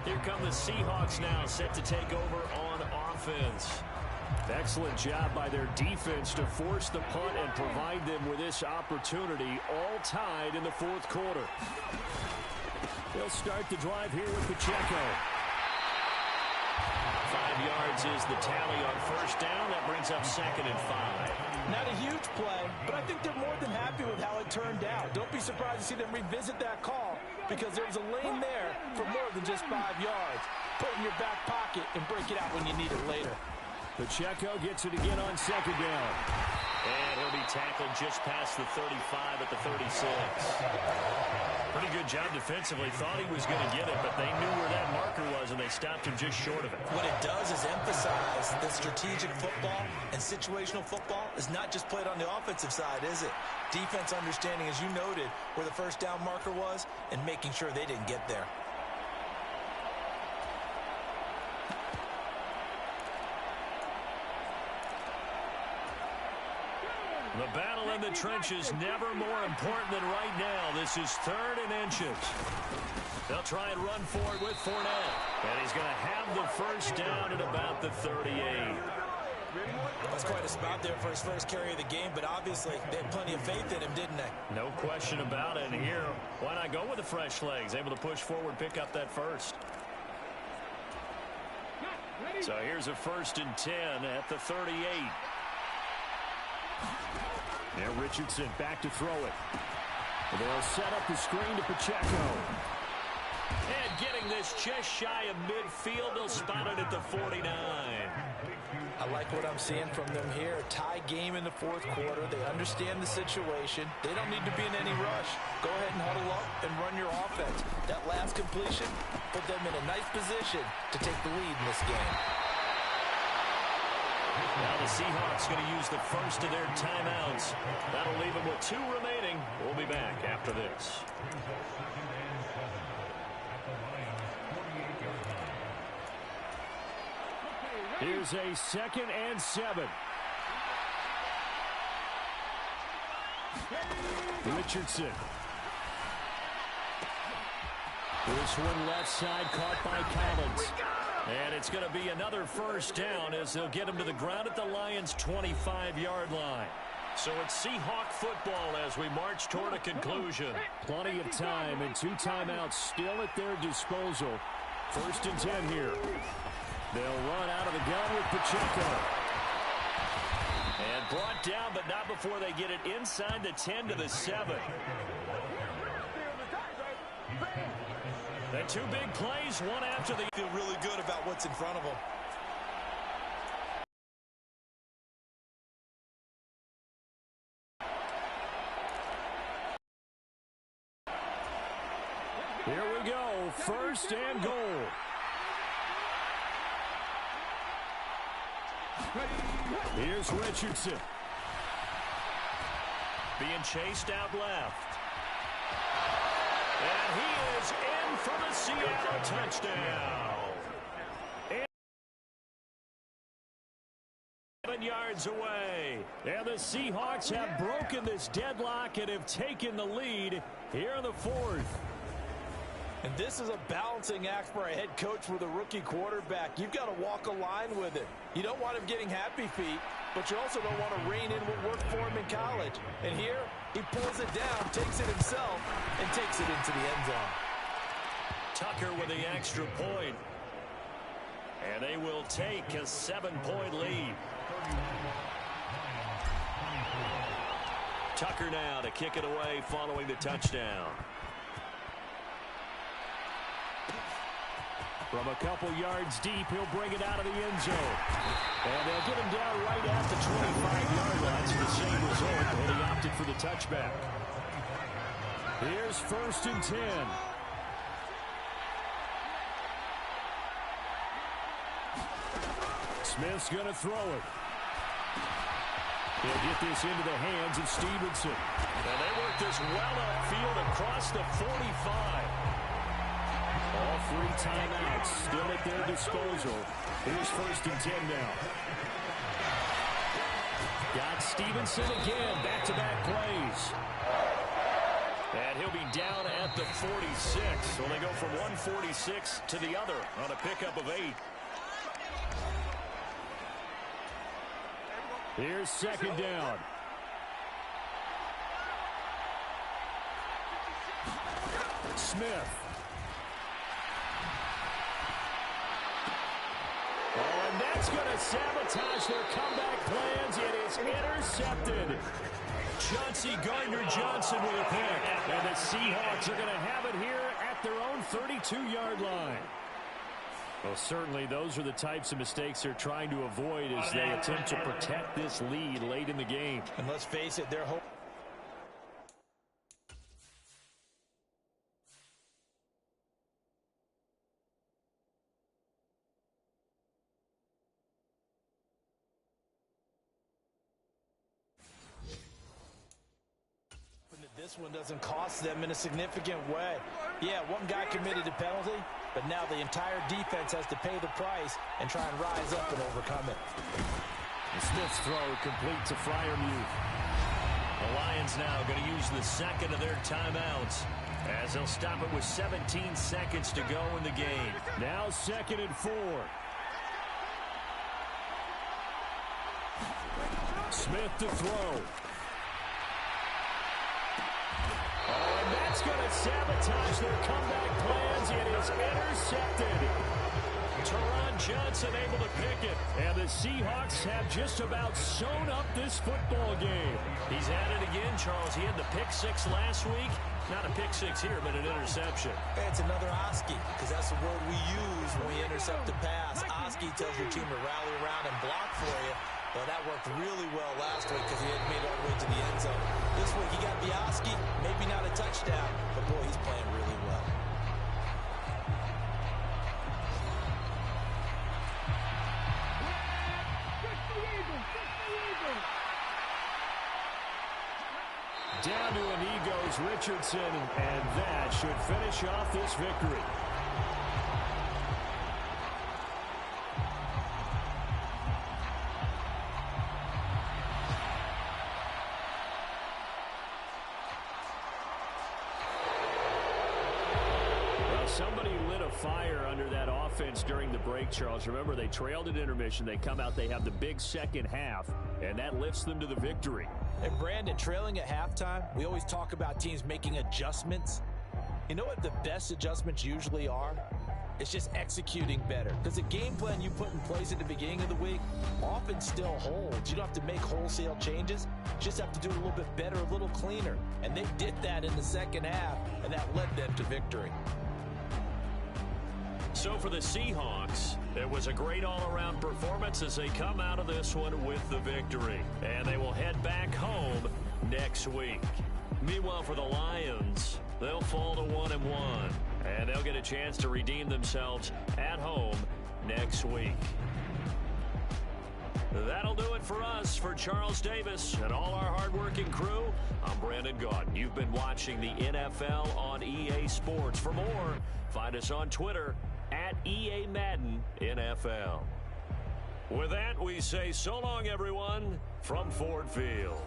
Here come the Seahawks now, set to take over on offense. Excellent job by their defense to force the punt and provide them with this opportunity, all tied in the 4th quarter. They'll start the drive here with Pacheco. 5 yards is the tally on first down. That brings up 2nd and 5. Not a huge play, but I think they're more than happy with how it turned out. Don't be surprised to see them revisit that call because there was a lane there for more than just 5 yards. Put it in your back pocket and break it out when you need it later. Pacheco gets it again on 2nd down. And he'll be tackled just past the 35 at the 36. Pretty good job defensively. Thought he was going to get it, but they knew where that marker was, and they stopped him just short of it. What it does is emphasize that strategic football and situational football is not just played on the offensive side, is it? Defense understanding, as you noted, where the first down marker was and making sure they didn't get there. The battle in the trenches, never more important than right now. This is 3rd and inches. They'll try and run for it with Fournette. And he's going to have the first down at about the 38. That's quite a spot there for his first carry of the game, but obviously they had plenty of faith in him, didn't they? No question about it. And here, why not go with the fresh legs? Able to push forward, pick up that first. So here's a 1st and 10 at the 38. Now Richardson back to throw it. They'll set up the screen to Pacheco. And getting this just shy of midfield, they'll spot it at the 49. I like what I'm seeing from them here. A tie game in the 4th quarter. They understand the situation. They don't need to be in any rush. Go ahead and huddle up and run your offense. That last completion put them in a nice position to take the lead in this game. Now the Seahawks going to use the first of their timeouts. That'll leave them with 2 remaining. We'll be back after this. Here's a 2nd and 7. Richardson. This one left side caught by Collins. And it's going to be another first down as they'll get him to the ground at the Lions' 25-yard line. So it's Seahawk football as we march toward a conclusion. Plenty of time and 2 timeouts still at their disposal. 1st and 10 here. They'll run out of the gun with Pacheco. And brought down, but not before they get it inside the 10 to the 7. The 2 big plays, one after the... Feel really good about what's in front of them. Here we go, 1st and goal. Here's Richardson. Being chased out left. And he is in for the Seattle touchdown. 7 yards away. And the Seahawks have broken this deadlock and have taken the lead here in the 4th. And this is a balancing act for a head coach with a rookie quarterback. You've got to walk a line with it. You don't want him getting happy feet, but you also don't want to rein in what worked for him in college. And here, he pulls it down, takes it himself, and takes it into the end zone. Tucker with the extra point. And they will take a 7-point lead. Tucker now to kick it away following the touchdown. From a couple yards deep, he'll bring it out of the end zone. And they'll get him down right at the 25-yard line for the same result, and he opted for the touchback. Here's 1st and 10. Smith's going to throw it. He'll get this into the hands of Stevenson. And they work this well upfield across the 45. All 3 timeouts still at their disposal. Here's 1st and 10 now. Got Stevenson again. Back-to-back plays. And he'll be down at the 46. So they go from 146 to the other on a pickup of 8. Here's 2nd down. Smith. Oh, and that's going to sabotage their comeback plans. It is intercepted. Chauncey Gardner-Johnson with a pick. And the Seahawks are going to have it here at their own 32-yard line. Well, certainly those are the types of mistakes they're trying to avoid as they attempt to protect this lead late in the game. And let's face it, they're hoping. This one doesn't cost them in a significant way. Yeah, one guy committed a penalty, but now the entire defense has to pay the price and try and rise up and overcome it. And Smith's throw complete to Freiermuth. The Lions now going to use the 2nd of their timeouts as they'll stop it with 17 seconds to go in the game. Now 2nd and 4. Smith to throw. Oh, and that's going to sabotage their comeback plans. It is intercepted. Teron Johnson able to pick it. And the Seahawks have just about sewn up this football game. He's at it again, Charles. He had the pick 6 last week. Not a pick 6 here, but an interception. Hey, it's another Oski, because that's the word we use when we intercept a pass. Oski tells your team to rally around and block for you. Well, that worked really well last week because he had made it all the way to the end zone. This week he got the Oski, maybe not a touchdown, but boy, he's playing really well. Down to a knee goes Richardson, and that should finish off this victory. of fire under that offense during the break, Charles. Remember, they trailed at intermission. They come out, they have the big second half, and that lifts them to the victory. And Brandon, trailing at halftime, we always talk about teams making adjustments. You know what the best adjustments usually are? It's just executing better. Because the game plan you put in place at the beginning of the week often still holds. You don't have to make wholesale changes. You just have to do it a little bit better, a little cleaner. And they did that in the second half, and that led them to victory. So for the Seahawks, it was a great all-around performance as they come out of this one with the victory. And they will head back home next week. Meanwhile, for the Lions, they'll fall to 1-1. And they'll get a chance to redeem themselves at home next week. That'll do it for us. For Charles Davis and all our hardworking crew, I'm Brandon Gaudin. You've been watching the NFL on EA Sports. For more, find us on Twitter at EA Madden NFL. With that, we say so long, everyone, from Ford Field.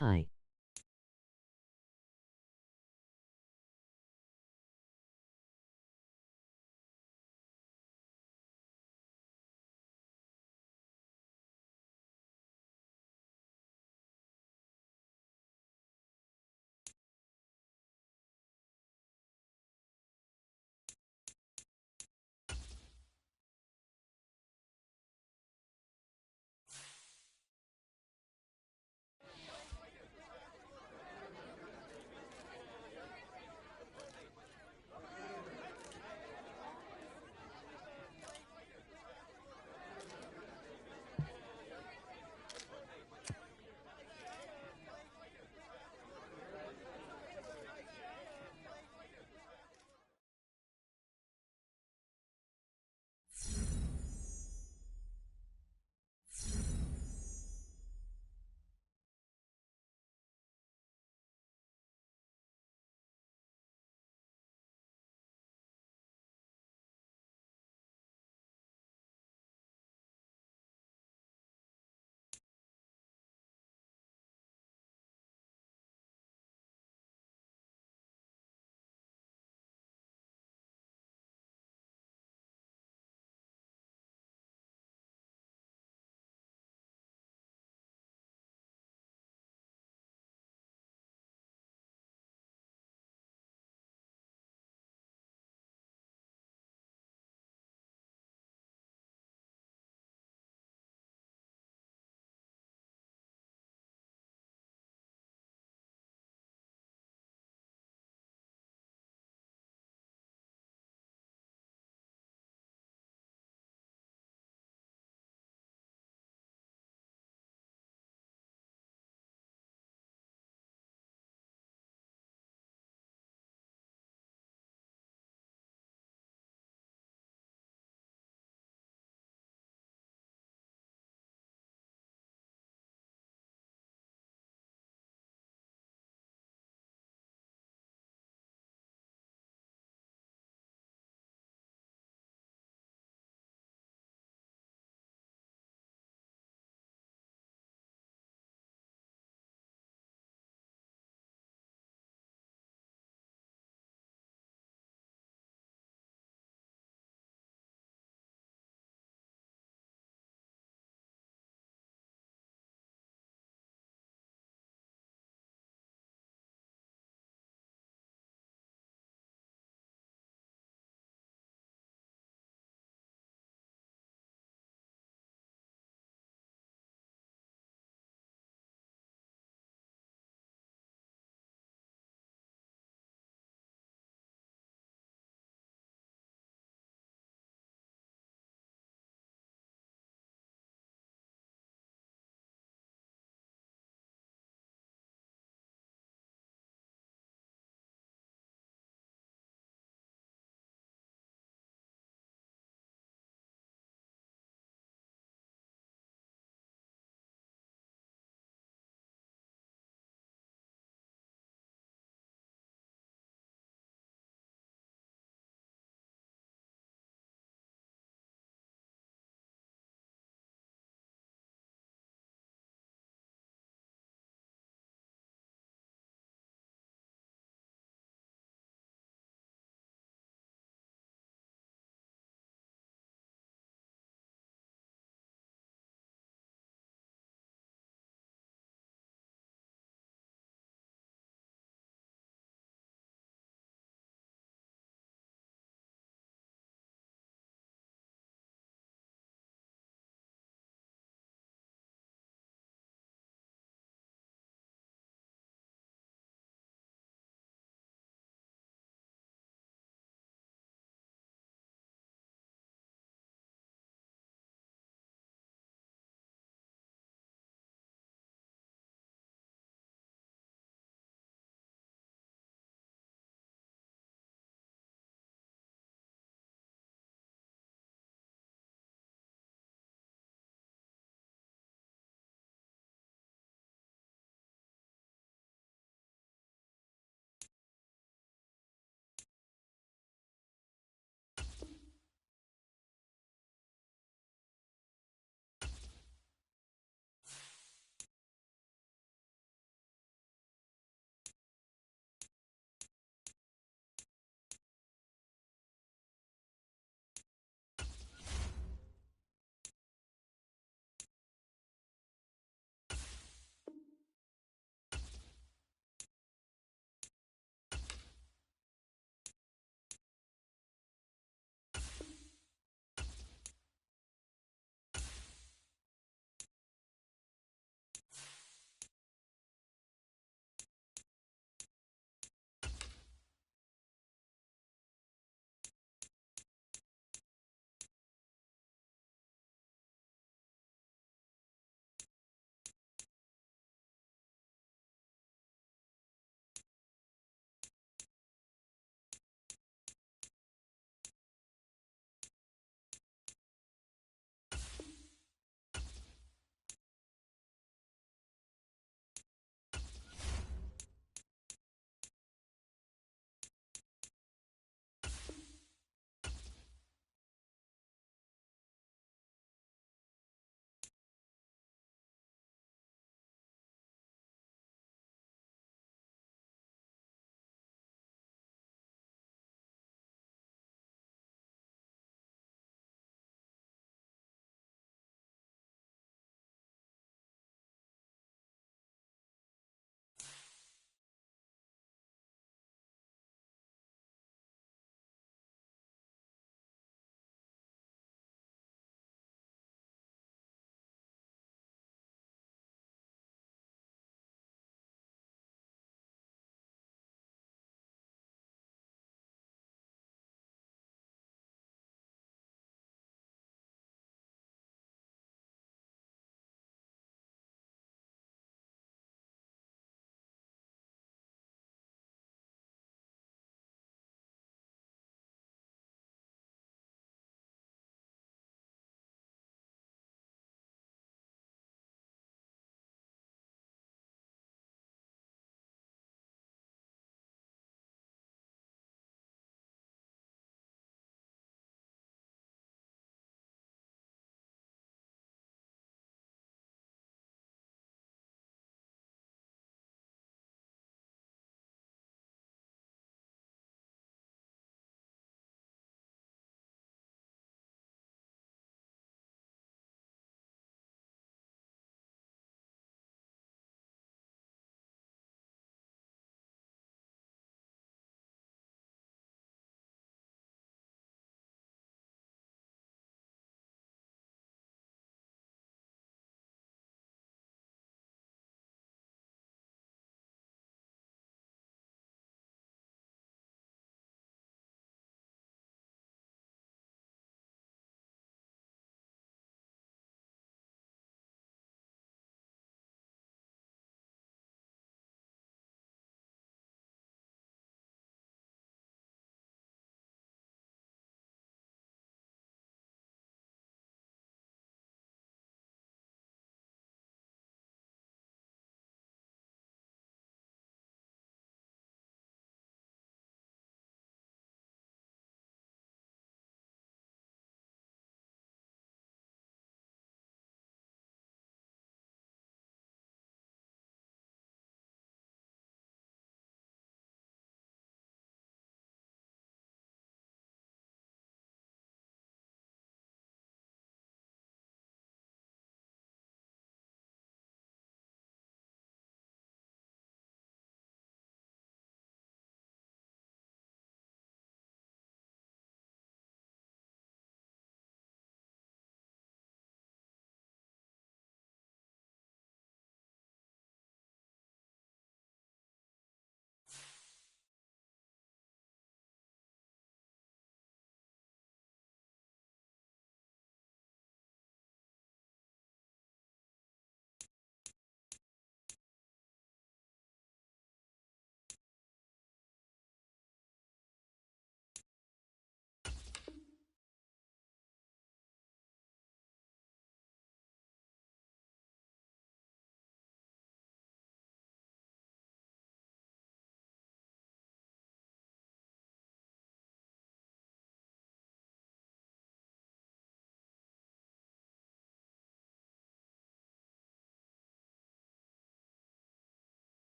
Hi.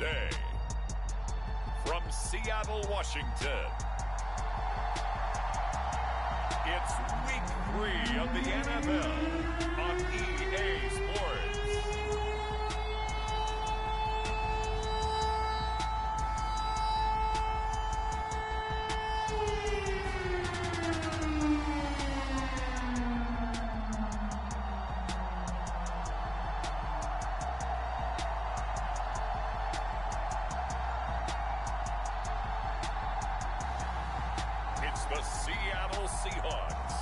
Day. From Seattle, Washington, it's Week 3 of the NFL on EA Sports. It's the Seattle Seahawks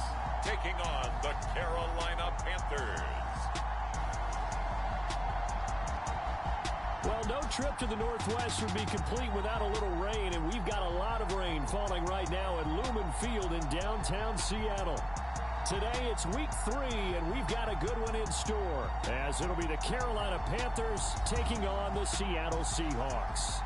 taking on the Carolina Panthers. Well, no trip to the Northwest would be complete without a little rain, and we've got a lot of rain falling right now at Lumen Field in downtown Seattle. Today, it's Week 3, and we've got a good one in store, as it'll be the Carolina Panthers taking on the Seattle Seahawks.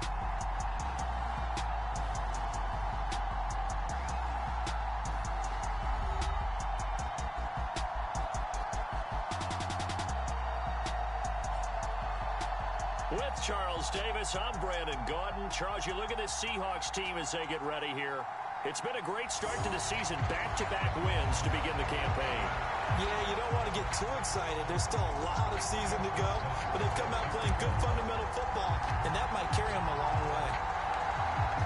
With Charles Davis, I'm Brandon Gaudin. Charles, you look at this Seahawks team as they get ready here. It's been a great start to the season, back-to-back wins to begin the campaign. Yeah, you don't want to get too excited. There's still a lot of season to go, but they've come out playing good fundamental football, and that might carry them a long way.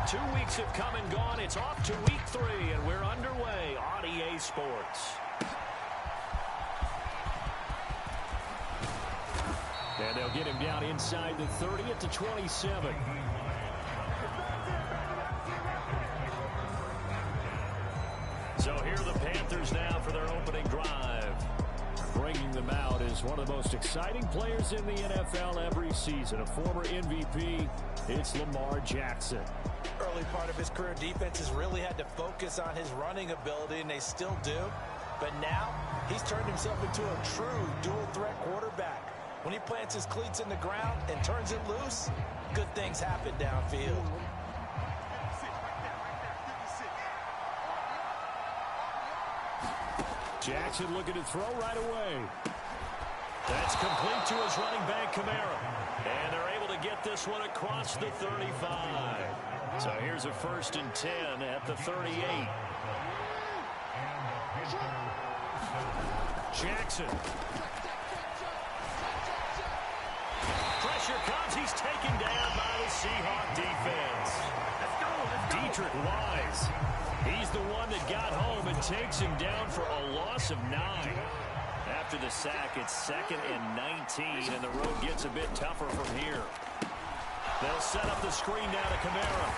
2 weeks have come and gone. It's off to Week 3, and we're underway on EA Sports. And they'll get him down inside the 30 at the 27. So here are the Panthers now for their opening drive. Bringing them out is one of the most exciting players in the NFL every season. A former MVP, it's Lamar Jackson. Early part of his career, defenses really had to focus on his running ability, and they still do. But now, he's turned himself into a true dual-threat quarterback. When he plants his cleats in the ground and turns it loose, good things happen downfield. Jackson looking to throw right away. That's complete to his running back, Kamara. And they're able to get this one across the 35. So here's a 1st and 10 at the 38. Jackson. Pressure comes. He's taken down by the Seahawk defense. Dietrich Wise. He's the one that got home and takes him down for a loss of 9. After the sack, it's 2nd and 19, and the road gets a bit tougher from here. They'll set up the screen down to Kamara.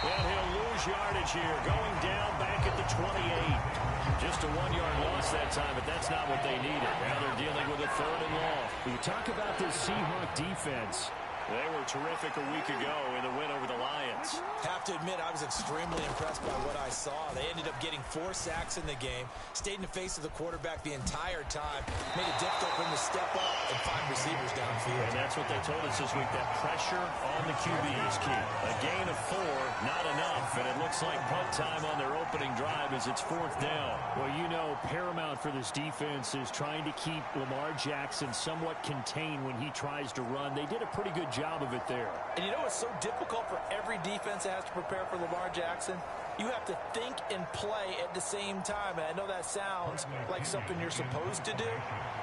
And he'll lose yardage here, going down back at the 28. Just a 1-yard loss that time, but that's not what they needed. Now they're dealing with a 3rd and long. When you talk about this Seahawk defense, they were terrific a week ago in the win over the Lions. Have to admit, I was extremely impressed by what I saw. They ended up getting 4 sacks in the game, stayed in the face of the quarterback the entire time, made it difficult for him to step up and find receivers downfield. And that's what they told us this week, that pressure on the QB is key. A gain of 4, not enough, and it looks like punt time on their opening drive as it's 4th down. Well, you know, paramount for this defense is trying to keep Lamar Jackson somewhat contained when he tries to run. They did a pretty good job of it there. And you know what's so difficult for every defense that has to prepare for Lamar Jackson? You have to think and play at the same time. And I know that sounds like something you're supposed to do,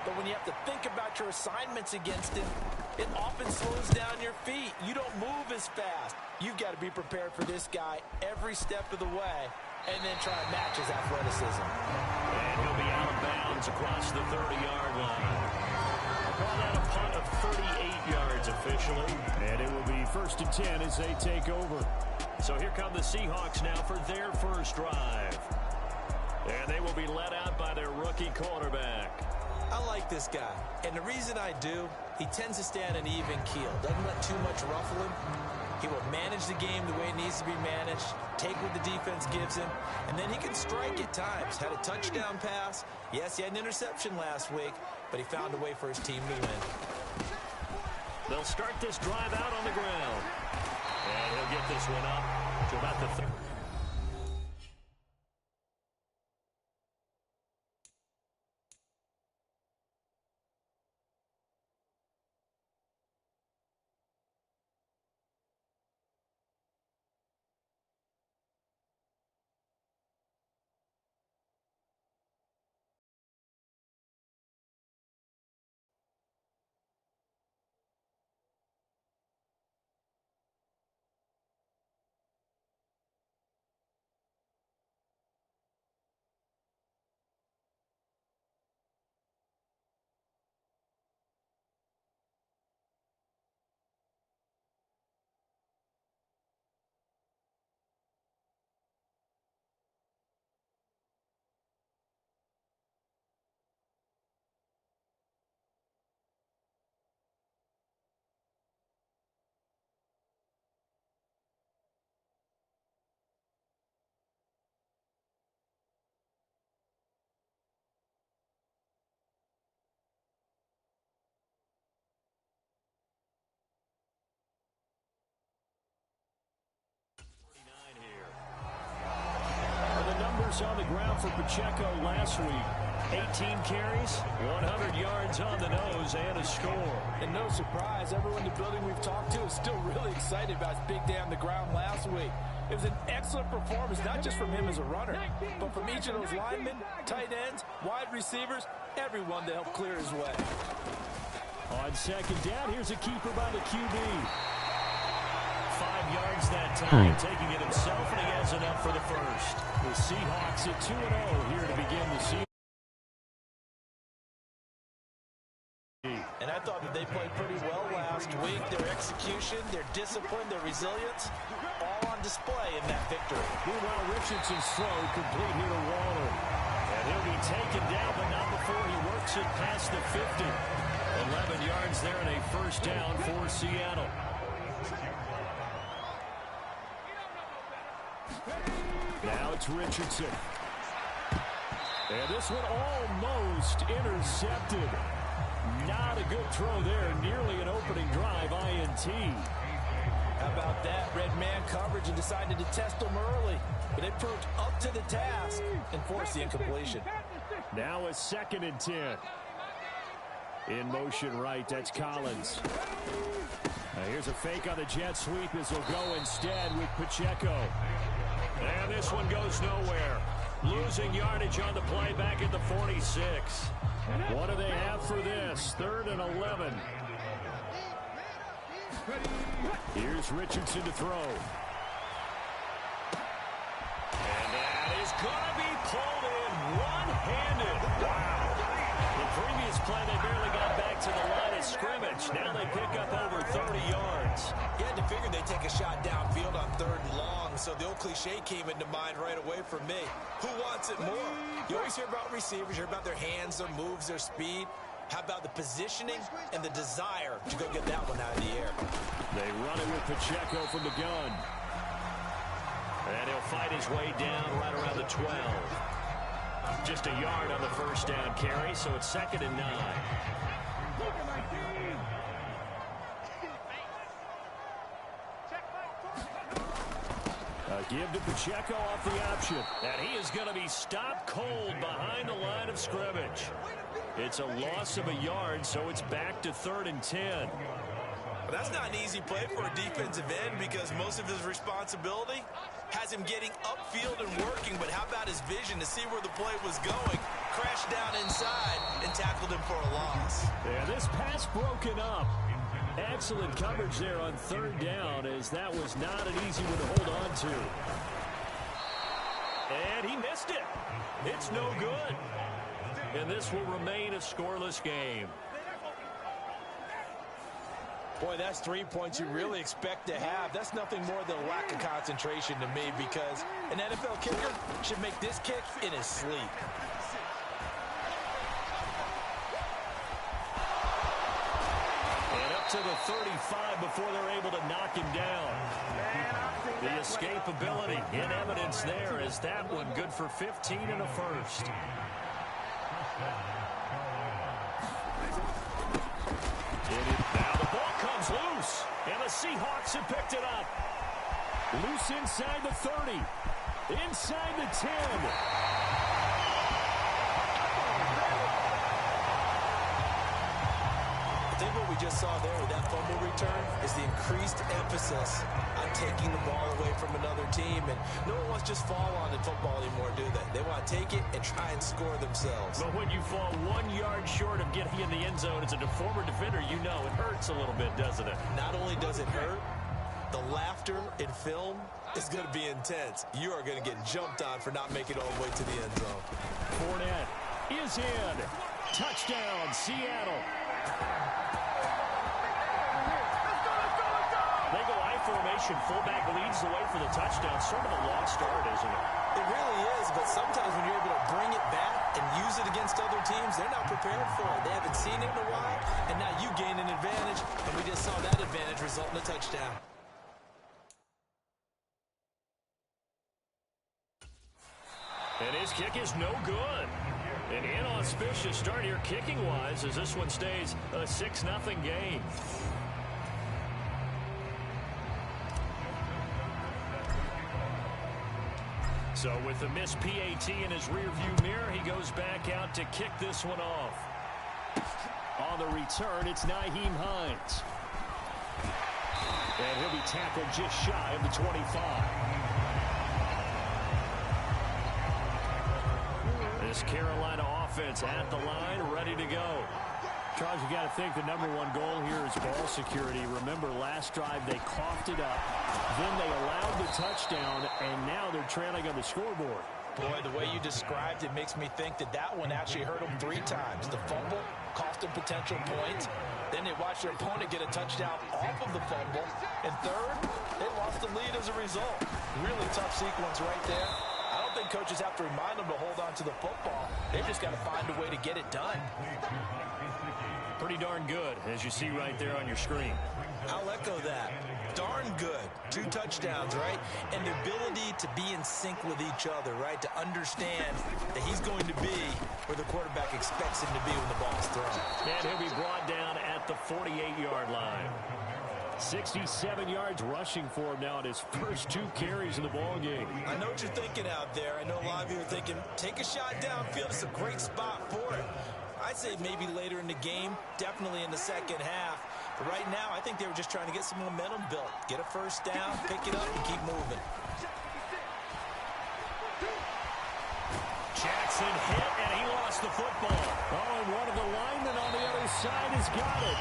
but when you have to think about your assignments against him, it often slows down your feet. You don't move as fast. You've got to be prepared for this guy every step of the way and then try and match his athleticism. And he'll be out of bounds across the 30-yard line. Call that a punt of 38 yards officially. And it will be 1st and 10 as they take over. So here come the Seahawks now for their first drive. And they will be led out by their rookie quarterback. I like this guy. And the reason I do, he tends to stay on an even keel. Doesn't let too much ruffle him. He will manage the game the way it needs to be managed, take what the defense gives him, and then he can strike at times. Had a touchdown pass. Yes, he had an interception last week, but he found a way for his team to win. They'll start this drive out on the ground. And he'll get this one up to about the 30. attempts on the ground for Pacheco last week. 18 carries, 100 yards on the nose, and a score. And no surprise, everyone in the building we've talked to is still really excited about his big day on the ground last week. It was an excellent performance, not just from him as a runner, but from each of those linemen, tight ends, wide receivers, everyone to help clear his way. On second down, here's a keeper by the QB. 5 yards that time, taking it himself, and he has enough for the first. The Seahawks at 2-0 here to begin the season. And I thought that they played pretty well last week. Their execution, their discipline, their resilience, all on display in that victory. Meanwhile, Richardson's throw complete here to Waller. And he'll be taken down, but not before he works it past the 50. 11 yards there and a first down for Seattle. Now it's Richardson. And this one almost intercepted. Not a good throw there. Nearly an opening drive INT. How about that? Red man coverage and decided to test them early. But they proved up to the task and forced the incompletion. Now a 2nd and 10. In motion right, that's Collins. Now here's a fake on the jet sweep as he'll go instead with Pacheco. And this one goes nowhere. Losing yardage on the play back at the 46. What do they have for this? 3rd and 11. Here's Richardson to throw. And that is going to be pulled in one-handed. Wow. The previous play, they barely got back to the line of scrimmage. Now they pick up over 30 yards. You had to figure they'd take a shot downfield on 3rd and long, so the old cliche came into mind right away for me. Who wants it more? You always hear about receivers, you hear about their hands, their moves, their speed. How about the positioning and the desire to go get that one out of the air? They run it with Pacheco from the gun. And he'll fight his way down right around the 12. Just a yard on the first down carry, so it's 2nd and 9. A give to Pacheco off the option. And he is going to be stopped cold behind the line of scrimmage. It's a loss of a yard, so it's back to 3rd and 10. Well, that's not an easy play for a defensive end because most of his responsibility has him getting upfield and working, but how about his vision to see where the play was going? Crashed down inside and tackled him for a loss. Yeah, this pass broken up. Excellent coverage there on 3rd down, as that was not an easy one to hold on to. And he missed it. It's no good. And this will remain a scoreless game. Boy, that's 3 points you really expect to have. That's nothing more than a lack of concentration to me because an NFL kicker should make this kick in his sleep. And up to the 35 before they're able to knock him down. The escapability in evidence there as that one good for 15 and a first. Now the ball comes loose, and the Seahawks have picked it up. Loose inside the 30, inside the 10. I think what we just saw there with that fumble return is the increased emphasis on taking the ball away from another team. And no one wants to just fall on in football anymore, do they? They want to take it and try and score themselves. But when you fall 1 yard short of getting in the end zone as a former defender, you know it hurts a little bit, doesn't it? Not only does it hurt, the laughter in film is going to be intense. You are going to get jumped on for not making it all the way to the end zone. Fournette is in. Touchdown, Seattle. They go I formation. Fullback leads the way for the touchdown. Sort of a long start, isn't it? It really is, but sometimes when you're able to bring it back and use it against other teams, they're not prepared for it. They haven't seen it in a while, and now you gain an advantage, and we just saw that advantage result in a touchdown. And his kick is no good. An inauspicious start here kicking-wise as this one stays a 6-0 game. So with the missed PAT in his rearview mirror, he goes back out to kick this one off. On the return, it's Nyheim Hines. And he'll be tackled just shy of the 25. This Carolina offense at the line, ready to go. Charles, you got to think the #1 goal here is ball security. Remember, last drive they coughed it up, then they allowed the touchdown, and now they're trailing on the scoreboard. Boy, the way you described it makes me think that that one actually hurt them 3 times. The fumble cost them potential points. Then they watched their opponent get a touchdown off of the fumble. And third, they lost the lead as a result. Really tough sequence right there. I don't think coaches have to remind them to hold on to the football. They've just got to find a way to get it done. Pretty darn good, as you see right there on your screen. I'll echo that. Darn good. 2 touchdowns, right? And the ability to be in sync with each other, right? To understand that he's going to be where the quarterback expects him to be when the ball's thrown. And he'll be brought down at the 48-yard line. 67 yards rushing for him now in his first 2 carries of the ball game. I know what you're thinking out there. I know a lot of you are thinking, take a shot downfield. It's a great spot for it. I'd say maybe later in the game, definitely in the second half. But right now, I think they were just trying to get some momentum built. Get a first down, pick it up, and keep moving. Jackson hit, and he lost the football. Oh, and one of the linemen on the other side has got it.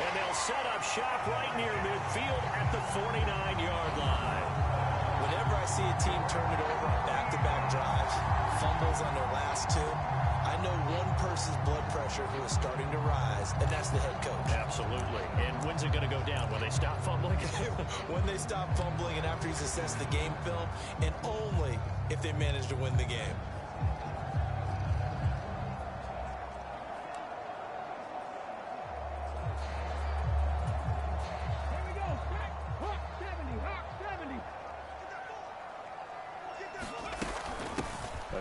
And they'll set up shop right near midfield at the 49-yard line. Whenever I see a team turn it over on back-to-back drives, fumbles on their last 2, I know one person's blood pressure who is starting to rise, and that's the head coach. Absolutely. And when's it going to go down? When they stop fumbling? When they stop fumbling and after he's assessed the game film, and only if they manage to win the game.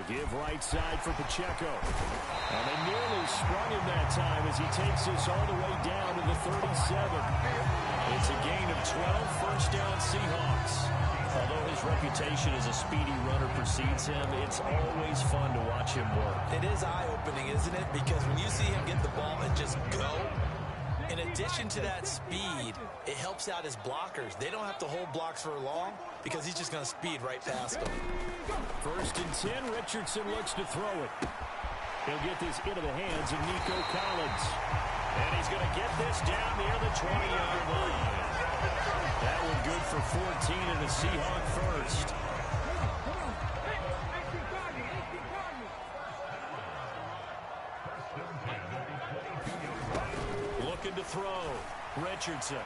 Give right side for Pacheco. And they nearly sprung him that time as he takes this all the way down to the 37. It's a gain of 12, first down Seahawks. Although his reputation as a speedy runner precedes him, it's always fun to watch him work. It is eye-opening, isn't it? Because when you see him get the ball and just go, in addition to that speed, it helps out his blockers. They don't have to hold blocks for long because he's just going to speed right past them. First and 10, Richardson looks to throw it. He'll get this into the hands of Nico Collins. And he's going to get this down near the 20-yard line. That one good for 14 and a Seahawk first. Looking to throw. Richardson.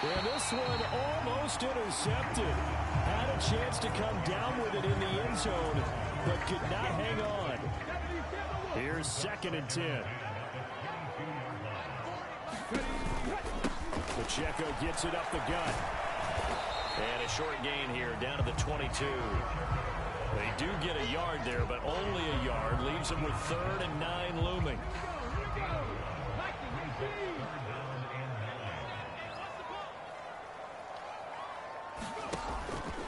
And this one almost intercepted. Had a chance to come down with it in the end zone, but could not hang on. Here's 2nd and 10. Pacheco gets it up the gut. And a short gain here down to the 22. They do get a yard there, but only a yard. Leaves them with 3rd and 9 looming.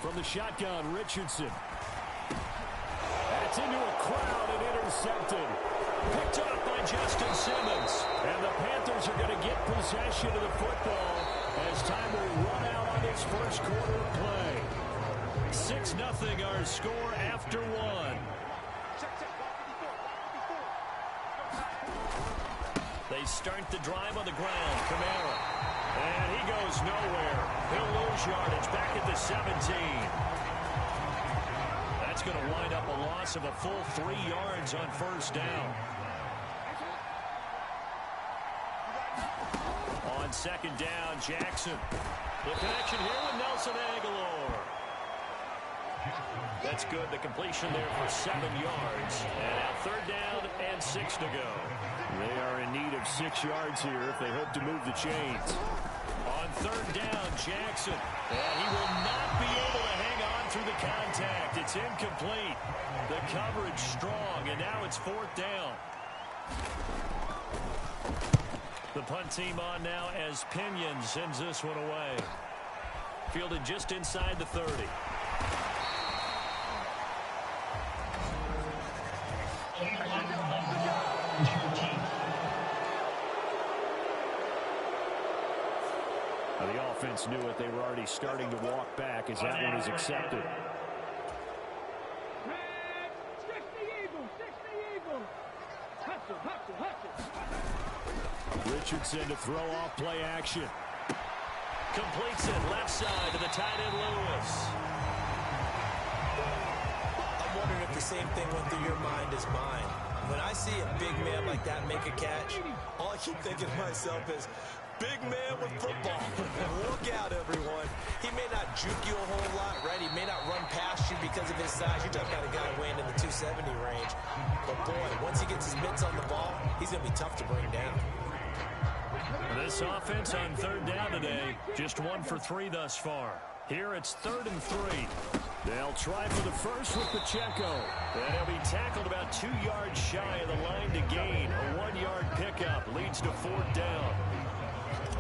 From the shotgun, Richardson. That's into a crowd and intercepted. Picked up by Justin Simmons. And the Panthers are going to get possession of the football as time will run out on this first quarter of play. 6-0 our score after 1. They start the drive on the ground. Kamara. And he goes nowhere. He'll lose yardage back at the 17. That's going to wind up a loss of a full 3 yards on first down. On 2nd down, Jackson. The connection here with Nelson Aguilar. That's good. The completion there for 7 yards. And now 3rd down and 6 to go. They are in need of 6 yards here if they hope to move the chains. On 3rd down, Jackson. And he will not be able to hang on through the contact. It's incomplete. The coverage strong, and now it's 4th down. The punt team on now as Pinion sends this one away. Fielded just inside the 30. defense knew it. They were already starting to walk back as that one is accepted. Richardson to throw off play action. Completes it left side to the tight end Lewis. I'm wondering if the same thing went through your mind as mine. When I see a big man like that make a catch, all I keep thinking to myself is, big man with football. Look out, everyone. He may not juke you a whole lot, right? He may not run past you because of his size. You're talking about a guy weighing in the 270 range. But, boy, once he gets his mitts on the ball, he's going to be tough to bring down. This offense on third down today, just 1 for 3 thus far. Here it's 3rd and 3. They'll try for the first with Pacheco. And he'll be tackled about 2 yards shy of the line to gain. A 1-yard pickup leads to 4th down.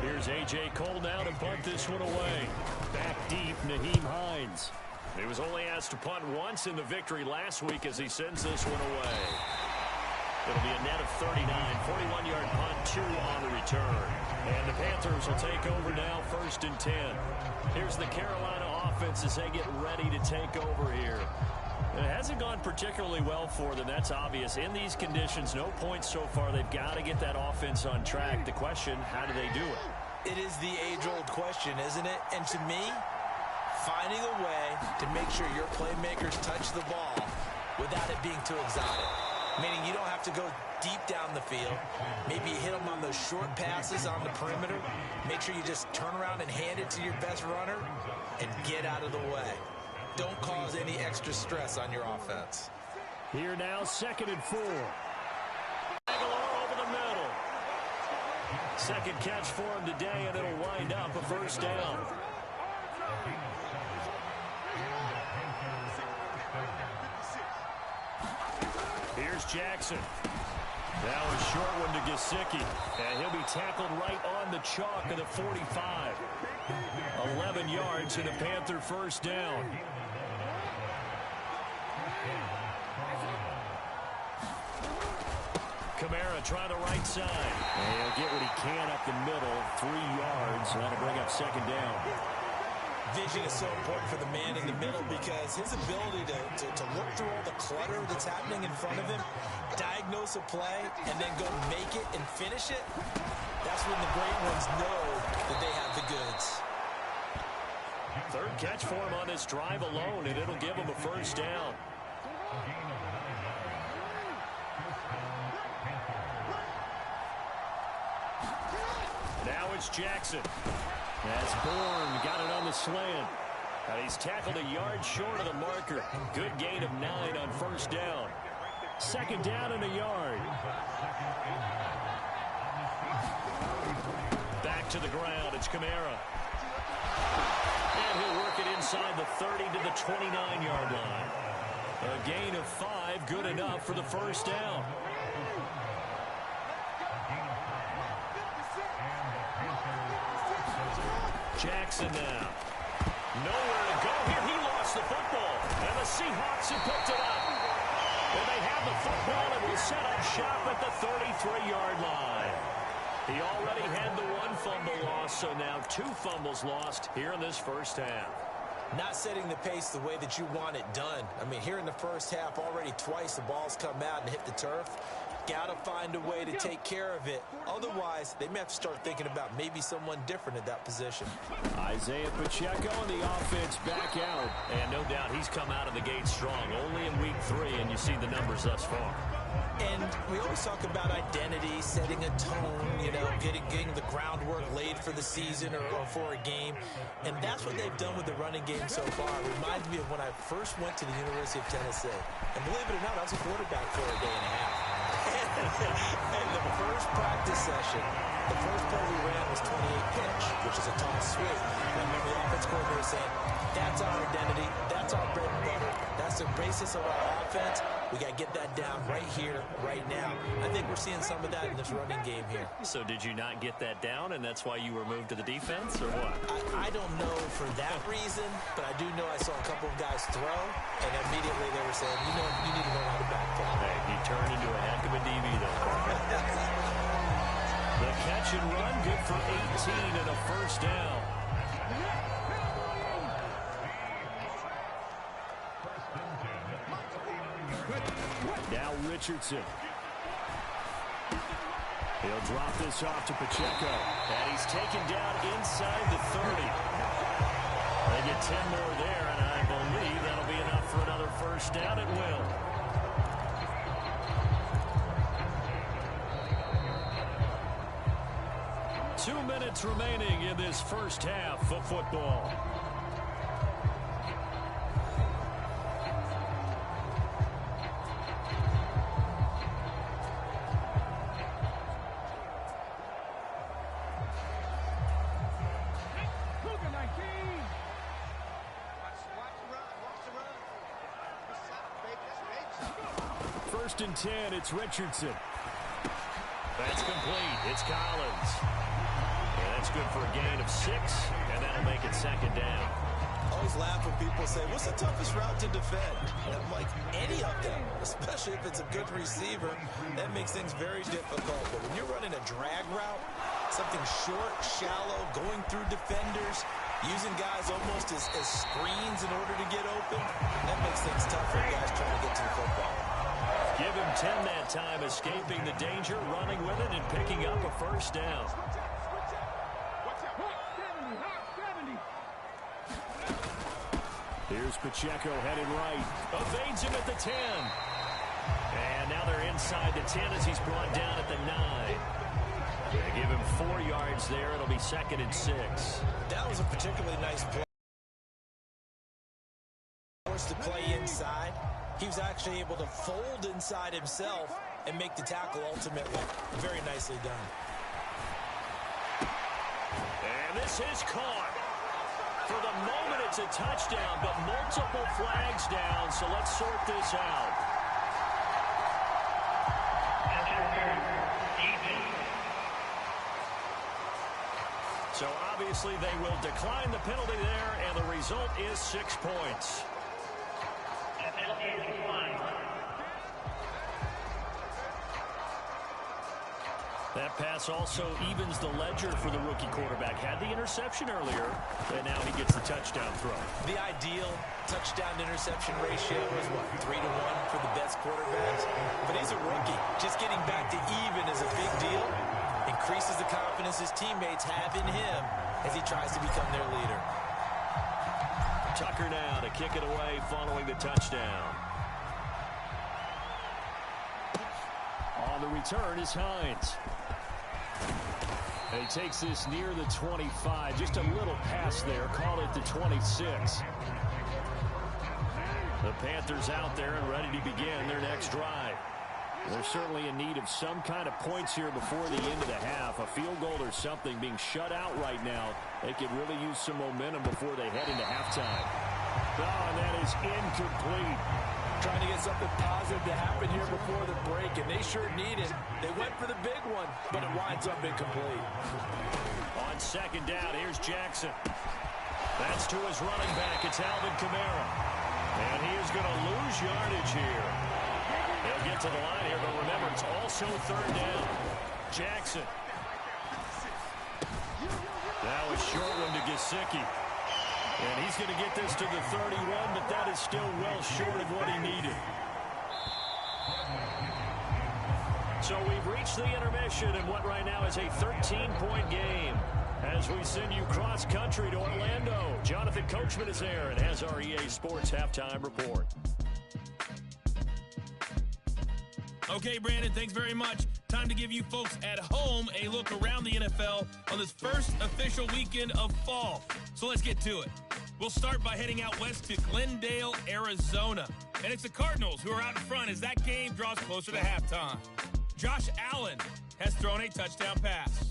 Here's A.J. Cole now to punt this one away. Back deep, Nyheim Hines. He was only asked to punt once in the victory last week as he sends this one away. It'll be a net of 39, 41-yard punt, 2 on the return. And the Panthers will take over now, 1st and 10. Here's the Carolina offense as they get ready to take over here. It hasn't gone particularly well for them, that's obvious. In these conditions, no points so far. They've got to get that offense on track. The question, how do they do it? It is the age-old question, isn't it? And to me, finding a way to make sure your playmakers touch the ball without it being too exotic. Meaning you don't have to go deep down the field. Maybe you hit them on those short passes on the perimeter. Make sure you just turn around and hand it to your best runner and get out of the way. Don't cause any extra stress on your offense. Here now, 2nd and 4. Aguilar over the middle. Second catch for him today, and it'll wind up a 1st down. Here's Jackson. Now a short one to Gesicki. And he'll be tackled right on the chalk of the 45. 11 yards and a Panther 1st down. Kamara trying the right side. And he'll get what he can up the middle. 3 yards. That'll bring up 2nd down. Vision is so important for the man in the middle because his ability to look through all the clutter that's happening in front of him, diagnose a play, and then go make it and finish it, that's when the great ones know that they have the goods. 3rd catch for him on this drive alone, and it'll give him a 1st down. Now it's Jackson. That's Bourne, got it on the slant. And he's tackled a yard short of the marker. Good gain of 9 on 1st down. 2nd down and a yard. Back to the ground, it's Kamara. And he'll work it inside the 30 to the 29-yard line. A gain of 5, good enough for the 1st down. Jackson now. Nowhere to go here. He lost the football. And the Seahawks have picked it up. And they have the football and will set up shop at the 33-yard line. He already had the 1 fumble loss, so now 2 fumbles lost here in this 1st half. Not setting the pace the way that you want it done. I mean, here in the 1st half, already twice the ball's come out and hit the turf. Got to find a way to take care of it. Otherwise, they may have to start thinking about maybe someone different at that position. Isaiah Pacheco and the offense back out. And no doubt he's come out of the gate strong. Only in week 3, and you see the numbers thus far. And we always talk about identity, setting a tone, you know, getting the groundwork laid for the season or for a game. And that's what they've done with the running game so far. It reminds me of when I first went to the University of Tennessee. And believe it or not, I was a quarterback for a day and a half. And the first practice session, the first play we ran was 28 pitch, which is a toss sweep. And I remember the offense coordinator saying, that's our identity, that's our bread and butter, that's the basis of our offense. We got to get that down right here, right now. I think we're seeing some of that in this running game here. So did you not get that down, and that's why you were moved to the defense, or what? I don't know for that reason, but I do know I saw a couple of guys throw, and immediately they were saying, you know, you need to learn how to backpedal. Hey, he turned into a heck of a DB, though. The catch and run, good for 18 and a 1st down. Now Richardson. He'll drop this off to Pacheco. And he's taken down inside the 30. They get 10 more there, and I believe that'll be enough for another first down at will. Two minutes remaining in this first half of football. First and 10, it's Richardson. That's complete. It's Collins. And that's good for a gain of 6, and that'll make it second down. I always laugh when people say, what's the toughest route to defend? And I'm like, any of them, especially if it's a good receiver, that makes things very difficult. But when you're running a drag route, something short, shallow, going through defenders, using guys almost as screens in order to get open, that makes things tough for guys trying to get to the football. Give him 10 that time, escaping the danger, running with it, and picking up a first down. Here's Pacheco headed right. Evades him at the 10. And now they're inside the 10 as he's brought down at the 9. They give him 4 yards there. It'll be second and 6. That was a particularly nice play. Forced to play inside. He was actually able to fold inside himself and make the tackle ultimately. Very nicely done. And this is caught. For the moment, it's a touchdown, but multiple flags down, so let's sort this out. So obviously they will decline the penalty there, and the result is 6 points. That pass also evens the ledger for the rookie quarterback. Had the interception earlier, and now he gets the touchdown throw. The ideal touchdown-interception ratio is, what, 3-to-1 for the best quarterbacks? But he's a rookie. Just getting back to even is a big deal. Increases the confidence his teammates have in him as he tries to become their leader. Tucker now to kick it away following the touchdown. On the return is Hines. And he takes this near the 25. Just a little pass there. Call it the 26. The Panthers out there and ready to begin their next drive. They're certainly in need of some kind of points here before the end of the half. A field goal or something. Being shut out right now, they could really use some momentum before they head into halftime. Oh, and that is incomplete. Trying to get something positive to happen here before the break, and they sure need it. They went for the big one, but it winds up incomplete. On second down, here's Jackson. That's to his running back. It's Alvin Kamara. And he is going to lose yardage here. They'll get to the line here, but remember, it's also third down. Jackson. That was short one to Gesicki. And he's going to get this to the 31, but that is still well short of what he needed. So we've reached the intermission in what right now is a 13-point game. As we send you cross-country to Orlando, Jonathan Coachman is there and has our EA Sports Halftime Report. Okay, Brandon, thanks very much. Time to give you folks at home a look around the NFL on this first official weekend of fall. So let's get to it. We'll start by heading out west to Glendale, Arizona. And it's the Cardinals who are out in front as that game draws closer to halftime. Josh Allen has thrown a touchdown pass.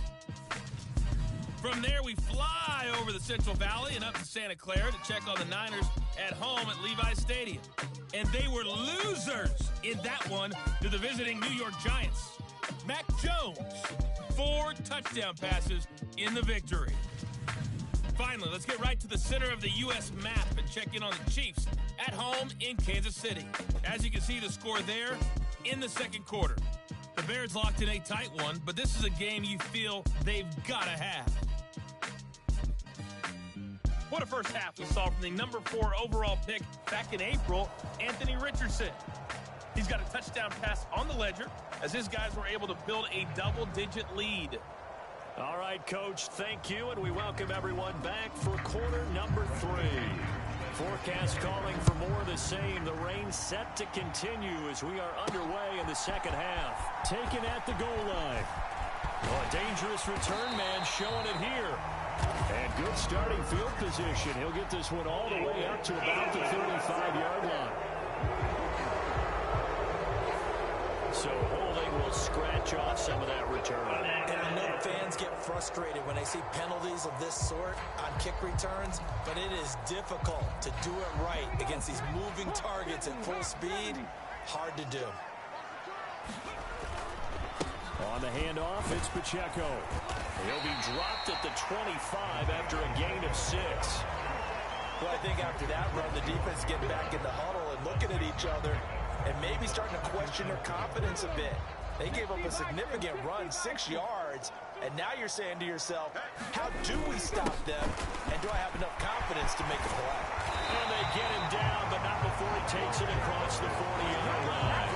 From there, we fly over the Central Valley and up to Santa Clara to check on the Niners at home at Levi's Stadium. And they were losers in that one to the visiting New York Giants. Mac Jones, 4 touchdown passes in the victory. Finally, let's get right to the center of the U.S. map and check in on the Chiefs at home in Kansas City. As you can see, the score there in the second quarter. The Bears locked in a tight one, but this is a game you feel they've got to have. What a first half we saw from the number 4 overall pick back in April, Anthony Richardson. He's got a touchdown pass on the ledger as his guys were able to build a double-digit lead. All right, Coach, thank you, and we welcome everyone back for quarter number 3. Forecast calling for more of the same. The rain set to continue as we are underway in the second half. Taken at the goal line. Oh, a dangerous return man showing it here. And good starting field position. He'll get this one all the way up to about the 35-yard line. So holding will scratch off some of that return. And I know fans get frustrated when they see penalties of this sort on kick returns, but it is difficult to do it right against these moving targets at full speed. Hard to do. On the handoff, it's Pacheco. He'll be dropped at the 25 after a gain of 6. Well, I think after that run, the defense getting back in the huddle and looking at each other and maybe starting to question their confidence a bit. They gave up a significant run, 6 yards, and now you're saying to yourself, how do we stop them, and do I have enough confidence to make a play? And they get him down, but not before he takes it across the 40-yard line.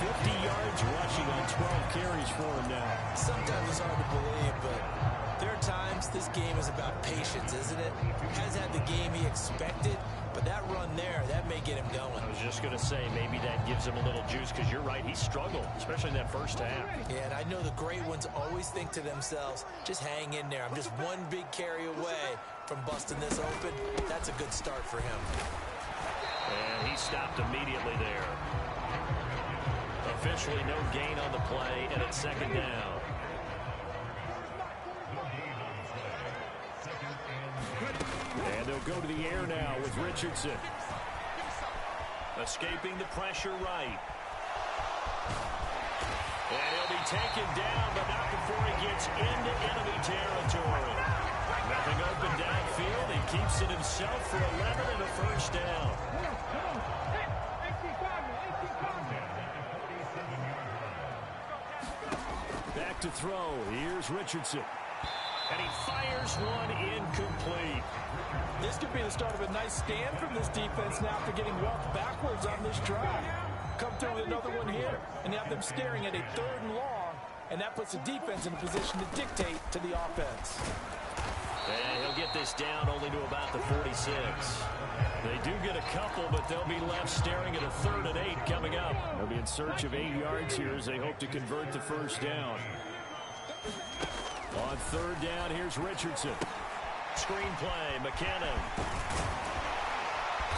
50 yards rushing on 12 carries for him now. Sometimes it's hard to believe, but there are times this game is about patience, isn't it? Hasn't had the game he expected, but that run there, that may get him going. I was just going to say, maybe that gives him a little juice, because you're right, he struggled, especially in that first half. Yeah, and I know the great ones always think to themselves, just hang in there. I'm just one big carry away from busting this open. That's a good start for him. And he stopped immediately there. Officially no gain on the play, and it's second down. And they'll go to the air now with Richardson. Escaping the pressure right. And he'll be taken down, but not before he gets into enemy territory. Nothing open downfield. He keeps it himself for 11 and a first down. Back to throw. Here's Richardson. And he fires one incomplete. This could be the start of a nice stand from this defense now after getting walked backwards on this drive. Come through with another one here, and you have them staring at a 3rd and long, and that puts the defense in a position to dictate to the offense. And he'll get this down only to about the 46. They do get a couple, but they'll be left staring at a 3rd and 8 coming up. They'll be in search of 8 yards here as they hope to convert the first down. On 3rd down, here's Richardson. Screen play, McKinnon.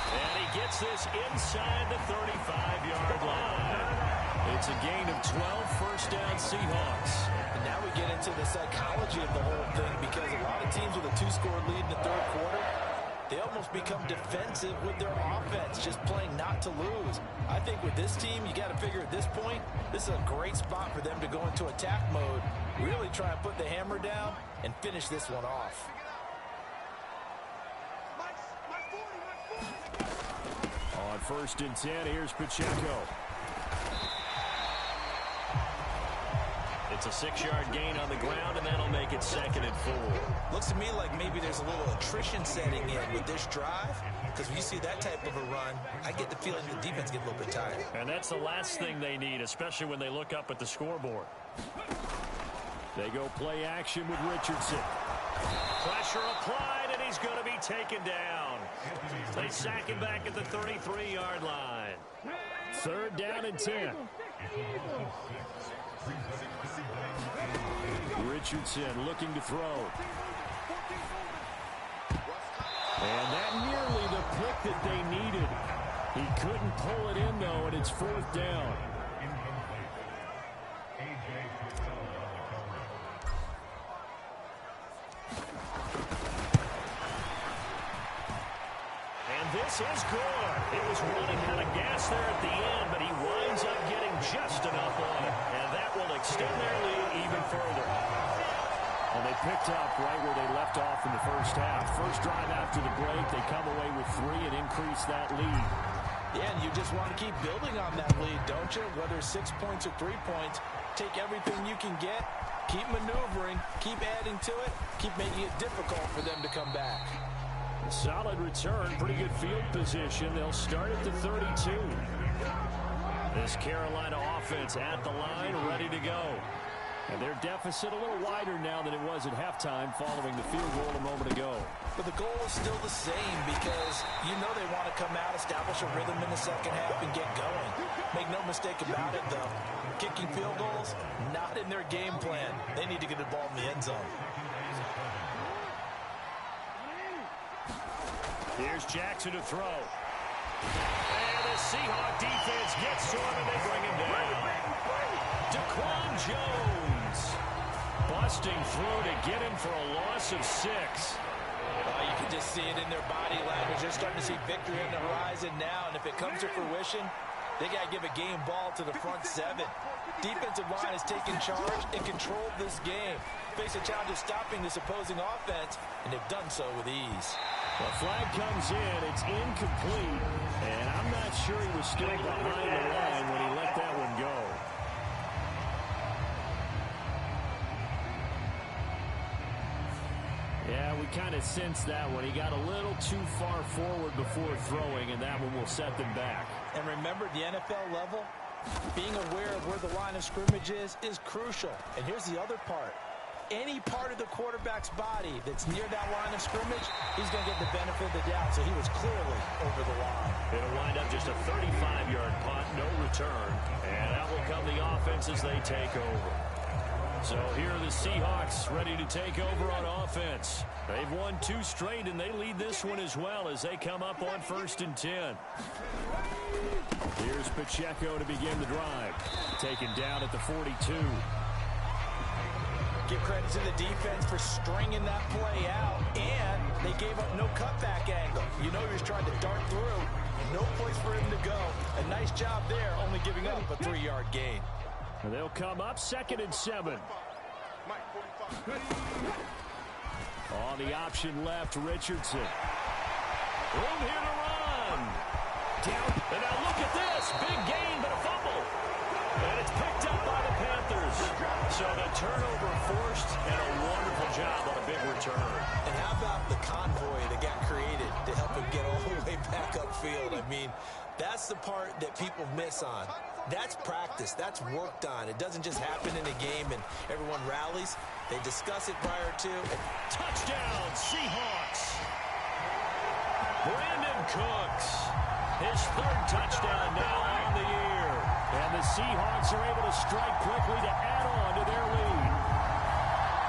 And he gets this inside the 35-yard line. It's a gain of 12, first down Seahawks. And now we get into the psychology of the whole thing, because a lot of teams with a 2-score lead in the 3rd quarter, they almost become defensive with their offense, just playing not to lose. I think with this team, you got to figure at this point, this is a great spot for them to go into attack mode, really try and put the hammer down and finish this one off. On 1st and 10, here's Pacheco. It's a 6-yard gain on the ground, and that'll make it 2nd and 4. Looks to me like maybe there's a little attrition setting in with this drive, because when you see that type of a run, I get the feeling the defense gets a little bit tired. And that's the last thing they need, especially when they look up at the scoreboard. They go play action with Richardson. Pressure applied, and he's going to be taken down. They sack him back at the 33-yard line. 3rd down and 10. Richardson looking to throw. And that nearly the pick that they needed. He couldn't pull it in, though, and it's 4th down. And this is good. It was running out of gas there at the end, but he winds up getting just enough on it. And that will extend their lead even further. And they picked up right where they left off in the first half. First drive after the break, they come away with 3 and increase that lead. Yeah, and you just want to keep building on that lead, don't you? Whether it's 6 points or 3 points, take everything you can get, keep maneuvering, keep adding to it, keep making it difficult for them to come back. Solid return, pretty good field position. They'll start at the 32. This Carolina offense at the line, ready to go. And their deficit a little wider now than it was at halftime following the field goal a moment ago. But the goal is still the same because you know they want to come out, establish a rhythm in the second half, and get going. Make no mistake about it, though. Kicking field goals, not in their game plan. They need to get the ball in the end zone. Here's Jackson to throw. And the Seahawk defense gets to him, and they bring him down. Daquan Jones busting through to get him for a loss of 6. You can just see it in their body language. They're starting to see victory on the horizon now, and if it comes to fruition, they got to give a game ball to the front 7. Defensive line has taken charge and controlled this game. Face a challenge of stopping this opposing offense, and they've done so with ease. The flag comes in. It's incomplete. And I'm not sure he was still behind the line when he let that one go. Yeah, we kind of sensed that one. He got a little too far forward before throwing, and that one will set them back. And remember, the NFL level, being aware of where the line of scrimmage is crucial. And here's the other part. Any part of the quarterback's body that's near that line of scrimmage, he's going to get the benefit of the doubt. So he was clearly over the line. It'll wind up just a 35-yard punt, no return. And out will come the offense as they take over. So here are the Seahawks ready to take over on offense. They've won 2 straight, and they lead this one as well as they come up on 1st and 10. Here's Pacheco to begin the drive. Taken down at the 42. Give credit to the defense for stringing that play out, and they gave up no cutback angle. You know he was trying to dart through. No place for him to go. A nice job there, only giving up a 3-yard gain. And they'll come up 2nd and 7. On the option left, Richardson. Room here to run. Down. And now look at this. Big gain, but a fumble. And it's picked up by the Panthers. So the turnover forced, and a wonderful job on a big return. And how about the convoy that got created to help him get all the way back upfield? I mean, that's the part that people miss on. That's practice. That's worked on. It doesn't just happen in a game and everyone rallies. They discuss it prior to. Touchdown, Seahawks. Brandon Cooks, his 3rd touchdown now on the year. And the Seahawks are able to strike quickly to add on to their lead.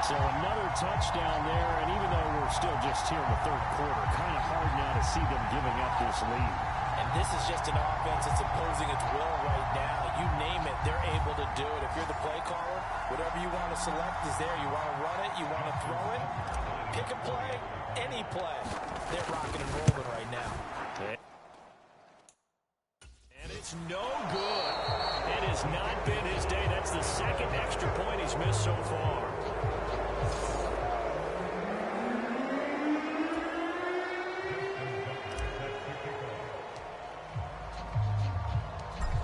So another touchdown there, and even though we're still just here in the 3rd quarter, kind of hard now to see them giving up this lead. And this is just an offense that's imposing its will right now. You name it, they're able to do it. If you're the play caller, whatever you want to select is there. You want to run it, you want to throw it, pick a play, any play. They're rocking and rolling right now. And it's no good. It has not been his day. That's the 2nd extra point he's missed so far.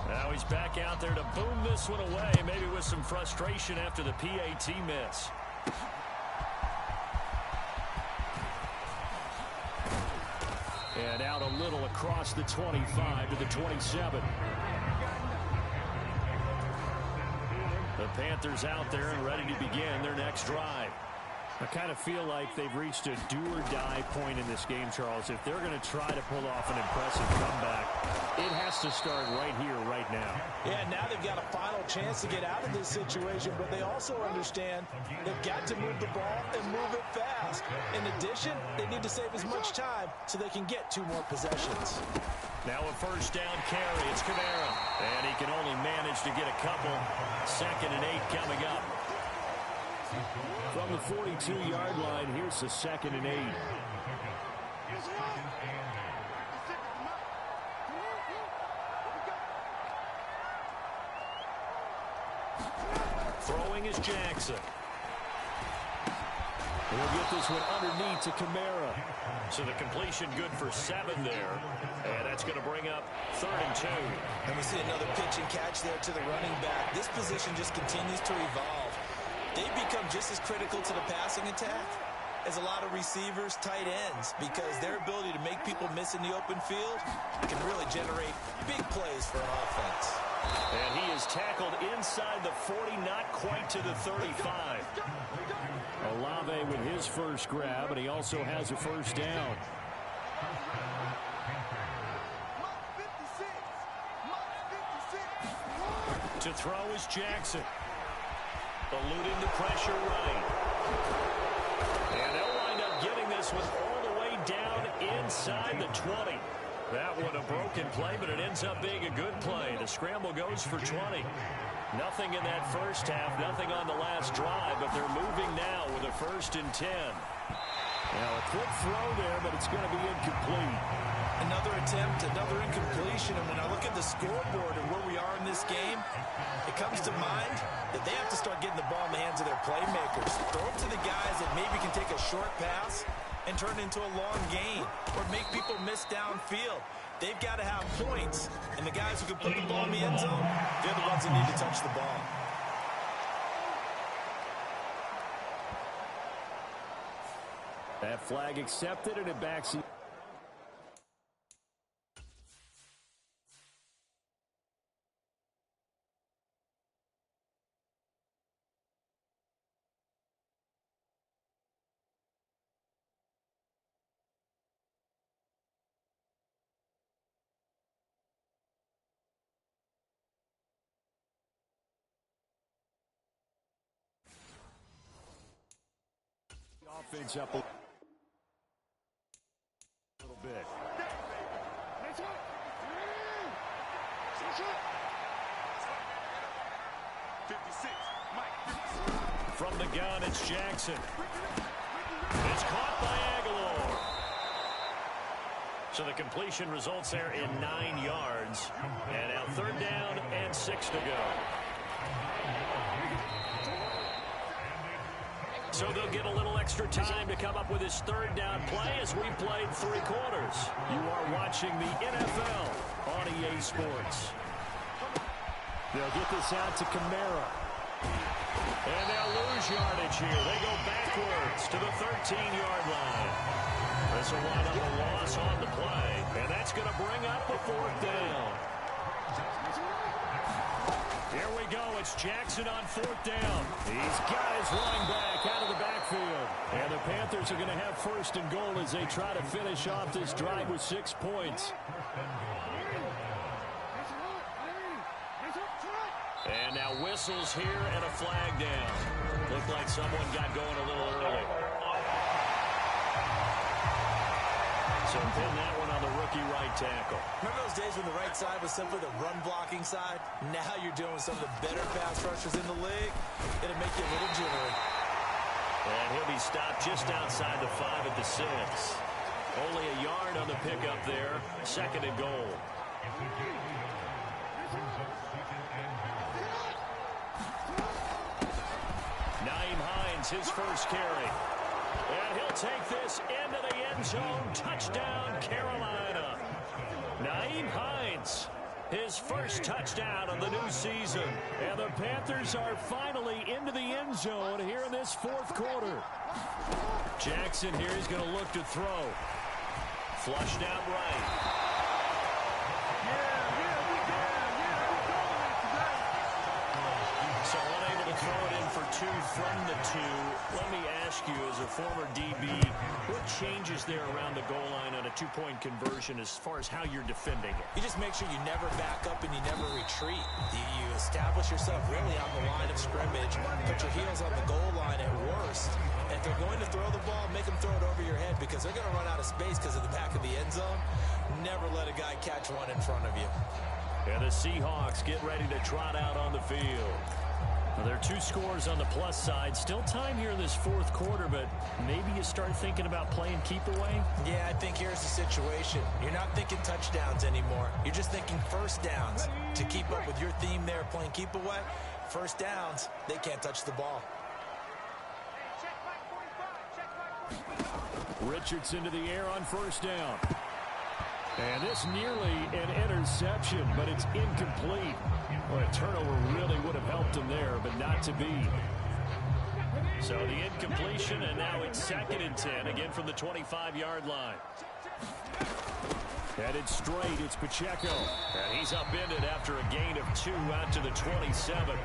Now he's back out there to boom this one away, maybe with some frustration after the PAT miss. And out a little across the 25 to the 27. The Panthers out there and ready to begin their next drive. I kind of feel like they've reached a do-or-die point in this game, Charles. If they're going to try to pull off an impressive comeback, it has to start right here, right now. Yeah, now they've got a final chance to get out of this situation, but they also understand they've got to move the ball and move it fast. In addition, they need to save as much time so they can get 2 more possessions. Now a 1st down carry. It's Kamara. And he can only manage to get a couple. 2nd and 8 coming up. From the 42-yard line, here's the 2nd and 8. Throwing is Jackson. We'll get this one underneath to Kamara. So the completion good for 7 there. And that's going to bring up 3rd and 2. And we see another pitch and catch there to the running back. This position just continues to evolve. They become just as critical to the passing attack is a lot of receivers, tight ends, because their ability to make people miss in the open field can really generate big plays for an offense. And he is tackled inside the 40, not quite to the 35. Olave with his first grab, and he also has a first down. To throw is Jackson. Eluding the pressure right. And they'll wind up getting this one all the way down inside the 20. That one a broken play, but it ends up being a good play. The scramble goes for 20. Nothing in that first half, nothing on the last drive, but they're moving now with a 1st and 10. Now a quick throw there, but it's going to be incomplete. Another attempt, another incompletion, and when I look at the scoreboard and where we are in this game, it comes to mind that they have to start getting the ball in the hands of their playmakers. Throw it to the guys that maybe can take a short pass and turn it into a long gain or make people miss downfield. They've got to have points, and the guys who can put the ball in the end zone, they're the ones that need to touch the ball. That flag accepted, and it backs. Offense up a little bit. From the gun, it's Jackson. It's caught by Aguilar. So the completion results there in 9 yards. And now 3rd down and 6 to go. So they'll get a little extra time to come up with his 3rd down play as we played 3 quarters. You are watching the NFL on EA Sports. They'll get this out to Kamara. And they'll lose yardage here. They go backwards to the 13-yard line. This will wind up a loss on the play. And that's going to bring up a 4th down. Here we go. It's Jackson on 4th down. He's got his running back out of the backfield. And the Panthers are going to have 1st and goal as they try to finish off this drive with 6 points. And now whistles here and a flag down. Looked like someone got going a little early. So pin that one on the rookie right tackle. Remember those days when the right side was simply the run-blocking side? Now you're doing some of the better pass rushers in the league. It'll make you a little jittery. And he'll be stopped just outside the 5 at the 6. Only a yard on the pickup there. 2nd and goal. Nyheim Hines, his first carry. And he'll take this into the end zone. Touchdown, Carolina. Nyheim Hines, his first touchdown of the new season. And the Panthers are finally into the end zone here in this 4th quarter. Jackson here is going to look to throw. Flushed out right. So unable to throw it in for 2 from the 2. Let me ask you, as a former DB, what changes there around the goal line on a 2-point conversion as far as how you're defending it? You just make sure you never back up and you never retreat. You establish yourself really on the line of scrimmage, put your heels on the goal line at worst. And if they're going to throw the ball, make them throw it over your head because they're going to run out of space because of the back of the end zone. Never let a guy catch one in front of you. And the Seahawks get ready to trot out on the field. Well, there are 2 scores on the plus side. Still time here in this 4th quarter, but maybe you start thinking about playing keep away? Yeah, I think here's the situation. You're not thinking touchdowns anymore. You're just thinking 1st downs. To keep up with your theme there, playing keep away, 1st downs, they can't touch the ball. Richardson to the air on 1st down. And this nearly an interception, but it's incomplete. Well, a turnover really would have helped him there, but not to be. So the incompletion, and now it's 2nd and 10, again from the 25-yard line. Headed straight, it's Pacheco. And he's upended after a gain of 2 out to the 27.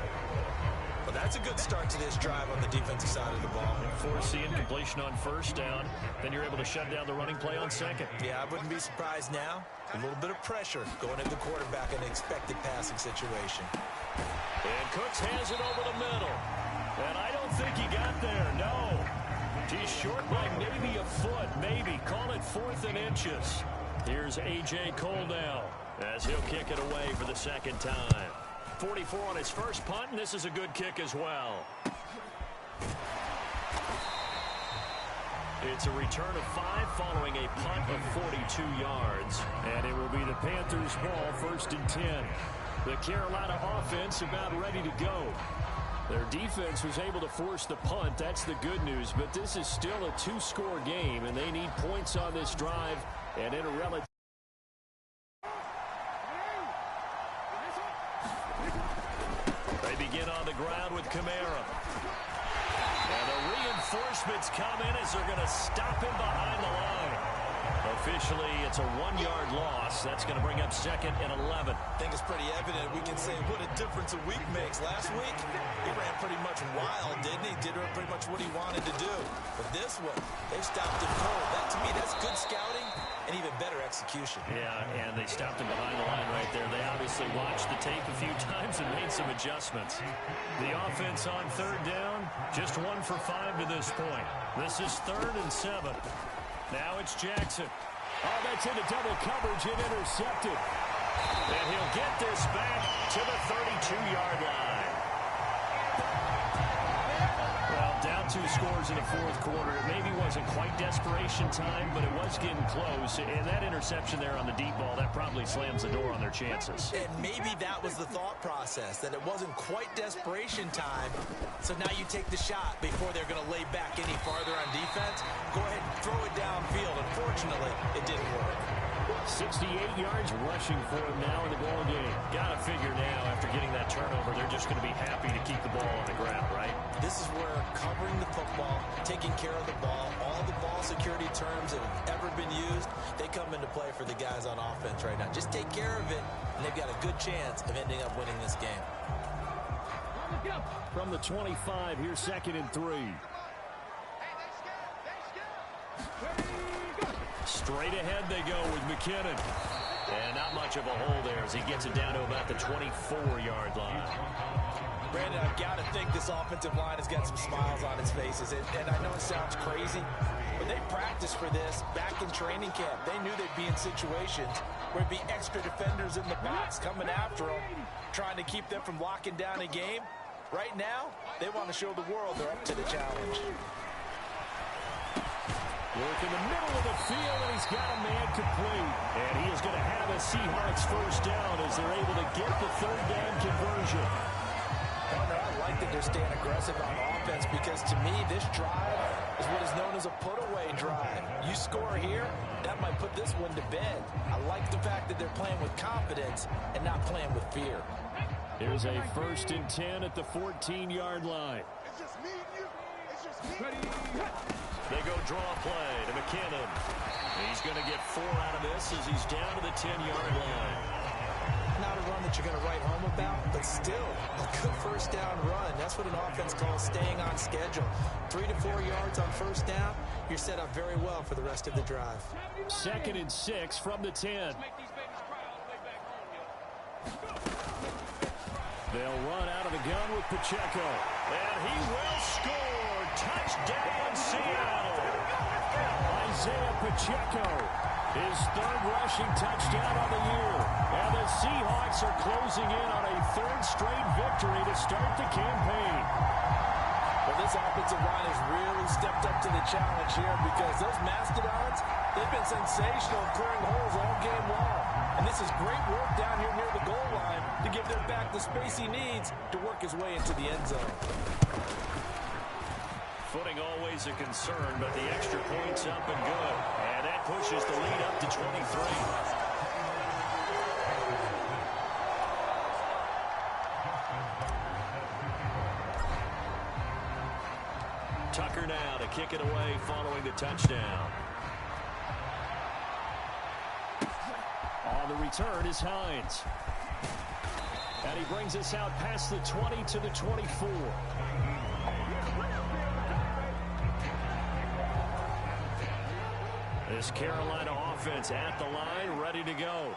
Well, that's a good start to this drive on the defensive side of the ball. Force the incompletion on 1st down. Then you're able to shut down the running play on 2nd. Yeah, I wouldn't be surprised now. A little bit of pressure going at the quarterback in an expected passing situation. And Cooks has it over the middle. And I don't think he got there, no. He's short by maybe a foot, maybe. Call it 4th and inches. Here's A.J. Cole now as he'll kick it away for the 2nd time. 44 on his first punt, and this is a good kick as well. It's a return of 5 following a punt of 42 yards. And it will be the Panthers' ball, 1st and 10. The Carolina offense about ready to go. Their defense was able to force the punt. That's the good news. But this is still a 2-score game, and they need points on this drive. And in a relative... They begin on the ground with Kamara. And the reinforcements come in as they're going to stop him behind the line. Officially, it's a 1-yard loss. That's going to bring up 2nd and 11. I think it's pretty evident. We can say what a difference a week makes. Last week, he ran pretty much wild, didn't he? Did pretty much what he wanted to do. But this one, they stopped him cold. That, to me, that's good scouting and even better execution. Yeah, and they stopped him behind the line right there. They obviously watched the tape a few times and made some adjustments. The offense on 3rd down, just 1 for 5 to this point. This is 3rd and 7. Now it's Jackson. Oh, that's into double coverage and intercepted. And he'll get this back to the 32-yard line. Well, down 2 scores in the 4th quarter. It maybe wasn't quite desperation time, but it was getting close. And that interception there on the deep ball, that probably slams the door on their chances. And maybe that was the thought process, that it wasn't quite desperation time. So now you take the shot before they're going to lay back any farther on defense. Go ahead and throw it downfield. Unfortunately, it didn't work. 68 yards rushing for him now in the ball game. Got to figure now, after getting that turnover, they're just going to be happy to keep the ball on the ground, right? This is where covering the football, taking care of the ball, all the ball security terms that have ever been used, they come into play for the guys on offense right now. Just take care of it, and they've got a good chance of ending up winning this game. From the 25, here's 2nd and 3. Straight ahead they go with McKinnon. And not much of a hole there as he gets it down to about the 24-yard line. Brandon, I've got to think this offensive line has got some smiles on its faces. And I know it sounds crazy, but they practiced for this back in training camp. They knew they'd be in situations where there'd be extra defenders in the box coming after them, trying to keep them from locking down a game. Right now, they want to show the world they're up to the challenge. Work in the middle of the field, and he's got a man complete. And he is going to have a Seahawks 1st down as they're able to get the 3rd down conversion. I like that they're staying aggressive on offense because, to me, this drive is what is known as a put-away drive. You score here, that might put this one to bed. I like the fact that they're playing with confidence and not playing with fear. Here's a 1st and 10 at the 14-yard line. It's just me and you. It's just me. They go draw play to McKinnon. He's going to get 4 out of this as he's down to the 10-yard line. Not a run that you're going to write home about, but still a good 1st down run. That's what an offense calls staying on schedule. 3 to 4 yards on 1st down, you're set up very well for the rest of the drive. 2nd and 6 from the 10. They'll run out of the gun with Pacheco. And he will score. Touchdown, Seattle. Isaiah Pacheco, his 3rd rushing touchdown on the year. And the Seahawks are closing in on a 3rd straight victory to start the campaign. Well, this offensive line has really stepped up to the challenge here because those Mastodons, they've been sensational clearing holes all game long. And this is great work down here near the goal line to give their back the space he needs to work his way into the end zone. Footing always a concern, but the extra point's up and good. And that pushes the lead up to 23. now to kick it away following the touchdown. On the return is Hines. And he brings us out past the 20 to the 24. This Carolina offense at the line, ready to go.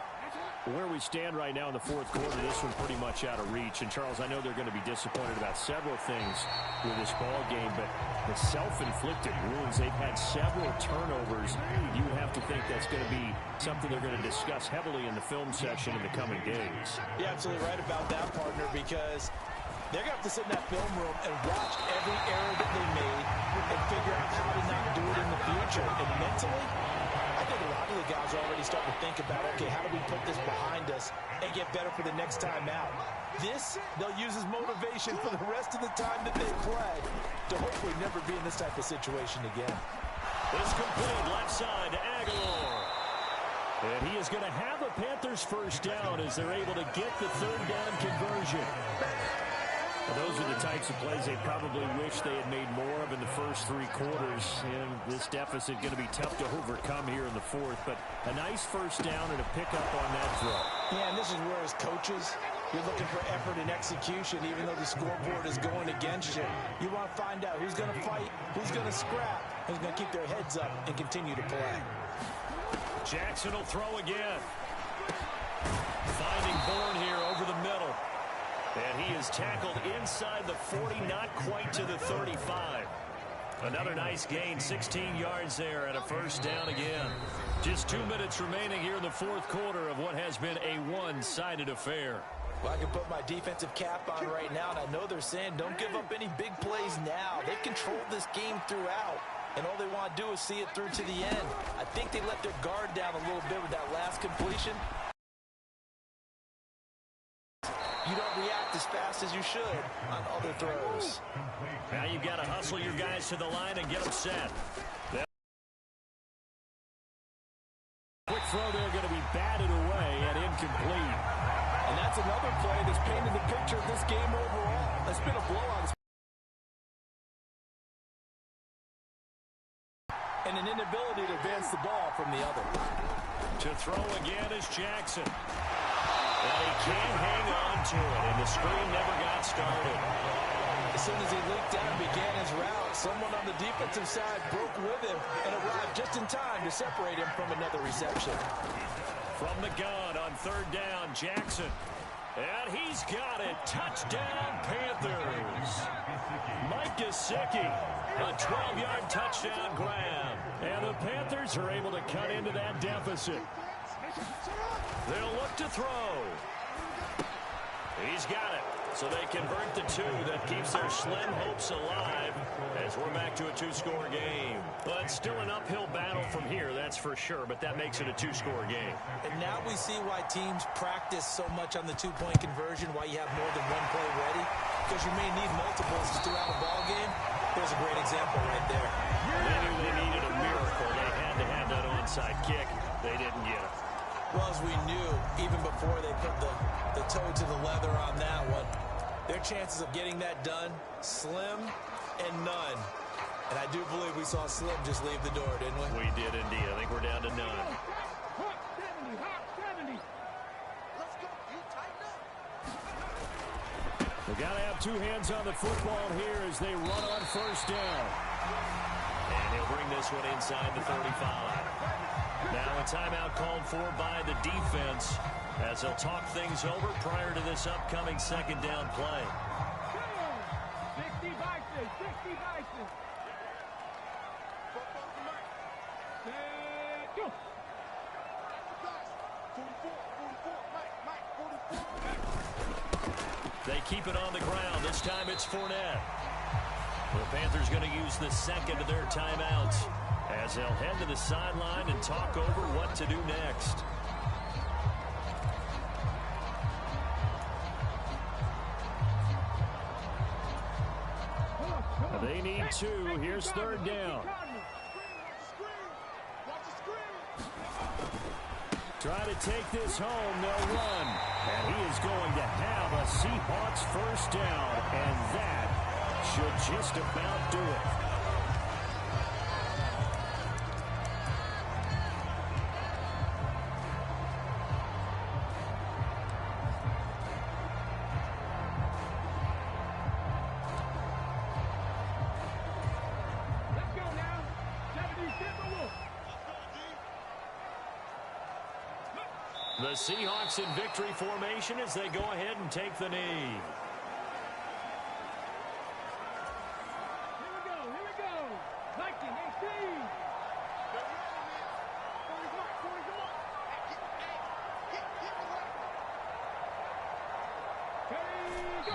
Where we stand right now in the fourth quarter, this one pretty much out of reach. And, Charles, I know they're going to be disappointed about several things with this ball game, but the self-inflicted wounds, they've had several turnovers. You would have to think that's going to be something they're going to discuss heavily in the film section in the coming days. You're absolutely right about that, partner, because they're going to have to sit in that film room and watch every error that they made and figure out how to not do it in the future. And mentally, I think a lot of the guys are already starting to think about, okay, how do we put this behind us and get better for the next time out? This, they'll use as motivation for the rest of the time that they play to hopefully never be in this type of situation again. It's complete left side to Aguilar. And he is going to have a Panthers first down as they're able to get the third down conversion. Well, those are the types of plays they probably wish they had made more of in the first three quarters. And this deficit going to be tough to overcome here in the fourth. But a nice first down and a pickup on that throw. Yeah, and this is where as coaches, you're looking for effort and execution, even though the scoreboard is going against you. You want to find out who's going to fight, who's going to scrap, who's going to keep their heads up and continue to play. Jackson will throw again. Finding Bourne here over the middle. And he is tackled inside the 40, not quite to the 35. Another nice gain, 16 yards there and a first down again. Just 2 minutes remaining here in the fourth quarter of what has been a one-sided affair. Well, I can put my defensive cap on right now, and I know they're saying don't give up any big plays now. They've controlled this game throughout, and all they want to do is see it through to the end. I think they let their guard down a little bit with that last completion. You don't react as fast as you should on other throws. Now you've got to hustle your guys to the line and get them set. Quick throw there going to be batted away and incomplete. And that's another play that's painted the picture of this game overall. That's been a blowout. And an inability to advance the ball from the other. To throw again is Jackson. And he can't hang on to it, and the screen never got started. As soon as he leaked out and began his route, someone on the defensive side broke with him and arrived just in time to separate him from another reception. From the gun on third down, Jackson. And he's got it. Touchdown, Panthers. Mike Gesicki, a 12-yard touchdown grab. And the Panthers are able to cut into that deficit. They'll look to throw. He's got it. So they convert the two. That keeps their slim hopes alive as we're back to a two-score game. But still an uphill battle from here, that's for sure. But that makes it a two-score game. And now we see why teams practice so much on the two-point conversion, why you have more than one play ready. Because you may need multiples throughout a ball game. There's a great example right there. They knew they needed a miracle. They had to have that onside kick. They didn't get it. Well, as we knew, even before they put the toe to the leather on that one, their chances of getting that done, slim and none. And I do believe we saw Slim just leave the door, didn't we? We did indeed. I think we're down to none. We've got to have two hands on the football here as they run on first down. And he'll bring this one inside the 35. Now a timeout called for by the defense as they'll talk things over prior to this upcoming second down play. 60 vices, 60 vices. Go. They keep it on the ground. This time it's Fournette. The Panthers going to use the second of their timeouts as they'll head to the sideline and talk over what to do next. They need two. Here's third down. Try to take this home. They'll run. And he is going to have a Seahawks first down. And that should just about do it. The Seahawks in victory formation as they go ahead and take the knee. Here we go. 1918.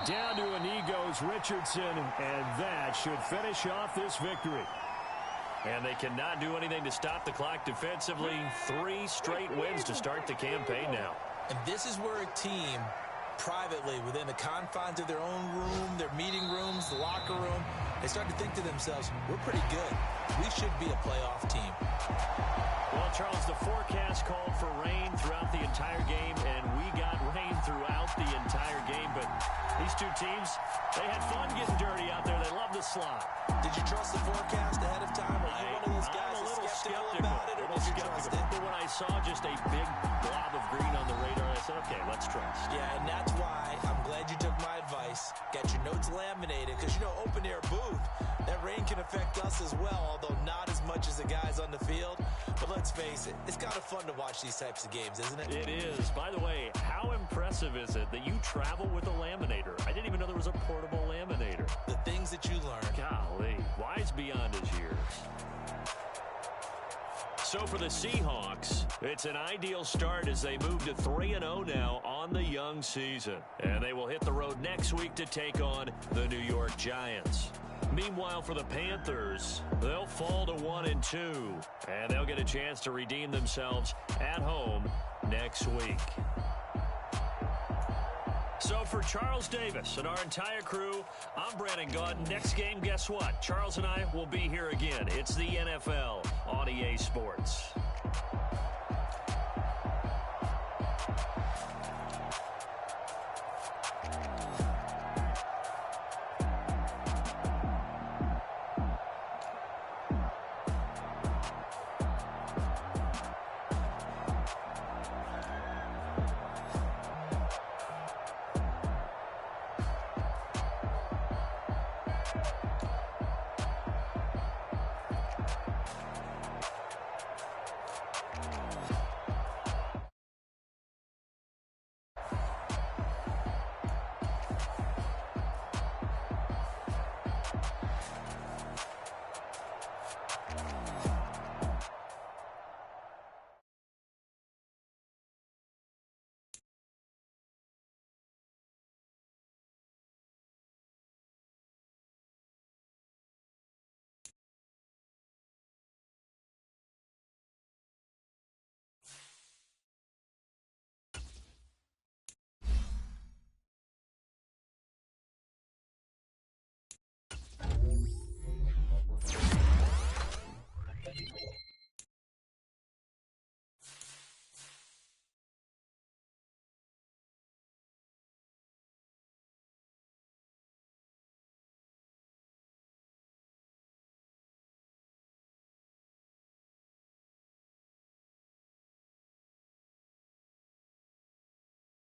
Down to a knee goes Richardson, and that should finish off this victory. And they cannot do anything to stop the clock defensively. 3 straight wins to start the campaign now. And this is where a team, privately, within the confines of their own room, their meeting rooms, the locker room, they start to think to themselves, we're pretty good. We should be a playoff team. Well, Charles, the forecast called for rain throughout the entire game, and we got rain throughout the entire game. But these two teams, they had fun getting dirty out there. They love the slide. Did you trust the forecast ahead of time? Are you one of those guys that's skeptical about it, or did you trust it? But when I saw just a big blob of green on the radar, I said, okay, let's trust. Yeah, and that's why I'm glad you took my advice. Get your notes laminated, because, you know, open-air booth, that rain can affect us as well, although not as much as the guys on the field. But let's face it, it's kind of fun to watch these types of games, isn't it? It is. By the way, how impressive is it that you travel with a laminator? I didn't even know there was a portable laminator. The things that you learn. Golly, wise beyond his years. So for the Seahawks, it's an ideal start as they move to 3-0 now on the young season. And they will hit the road next week to take on the New York Giants. Meanwhile, for the Panthers, they'll fall to 1-2, and they'll get a chance to redeem themselves at home next week. So for Charles Davis and our entire crew, I'm Brandon Gaudin. Next game, guess what? Charles and I will be here again. It's the NFL on EA Sports.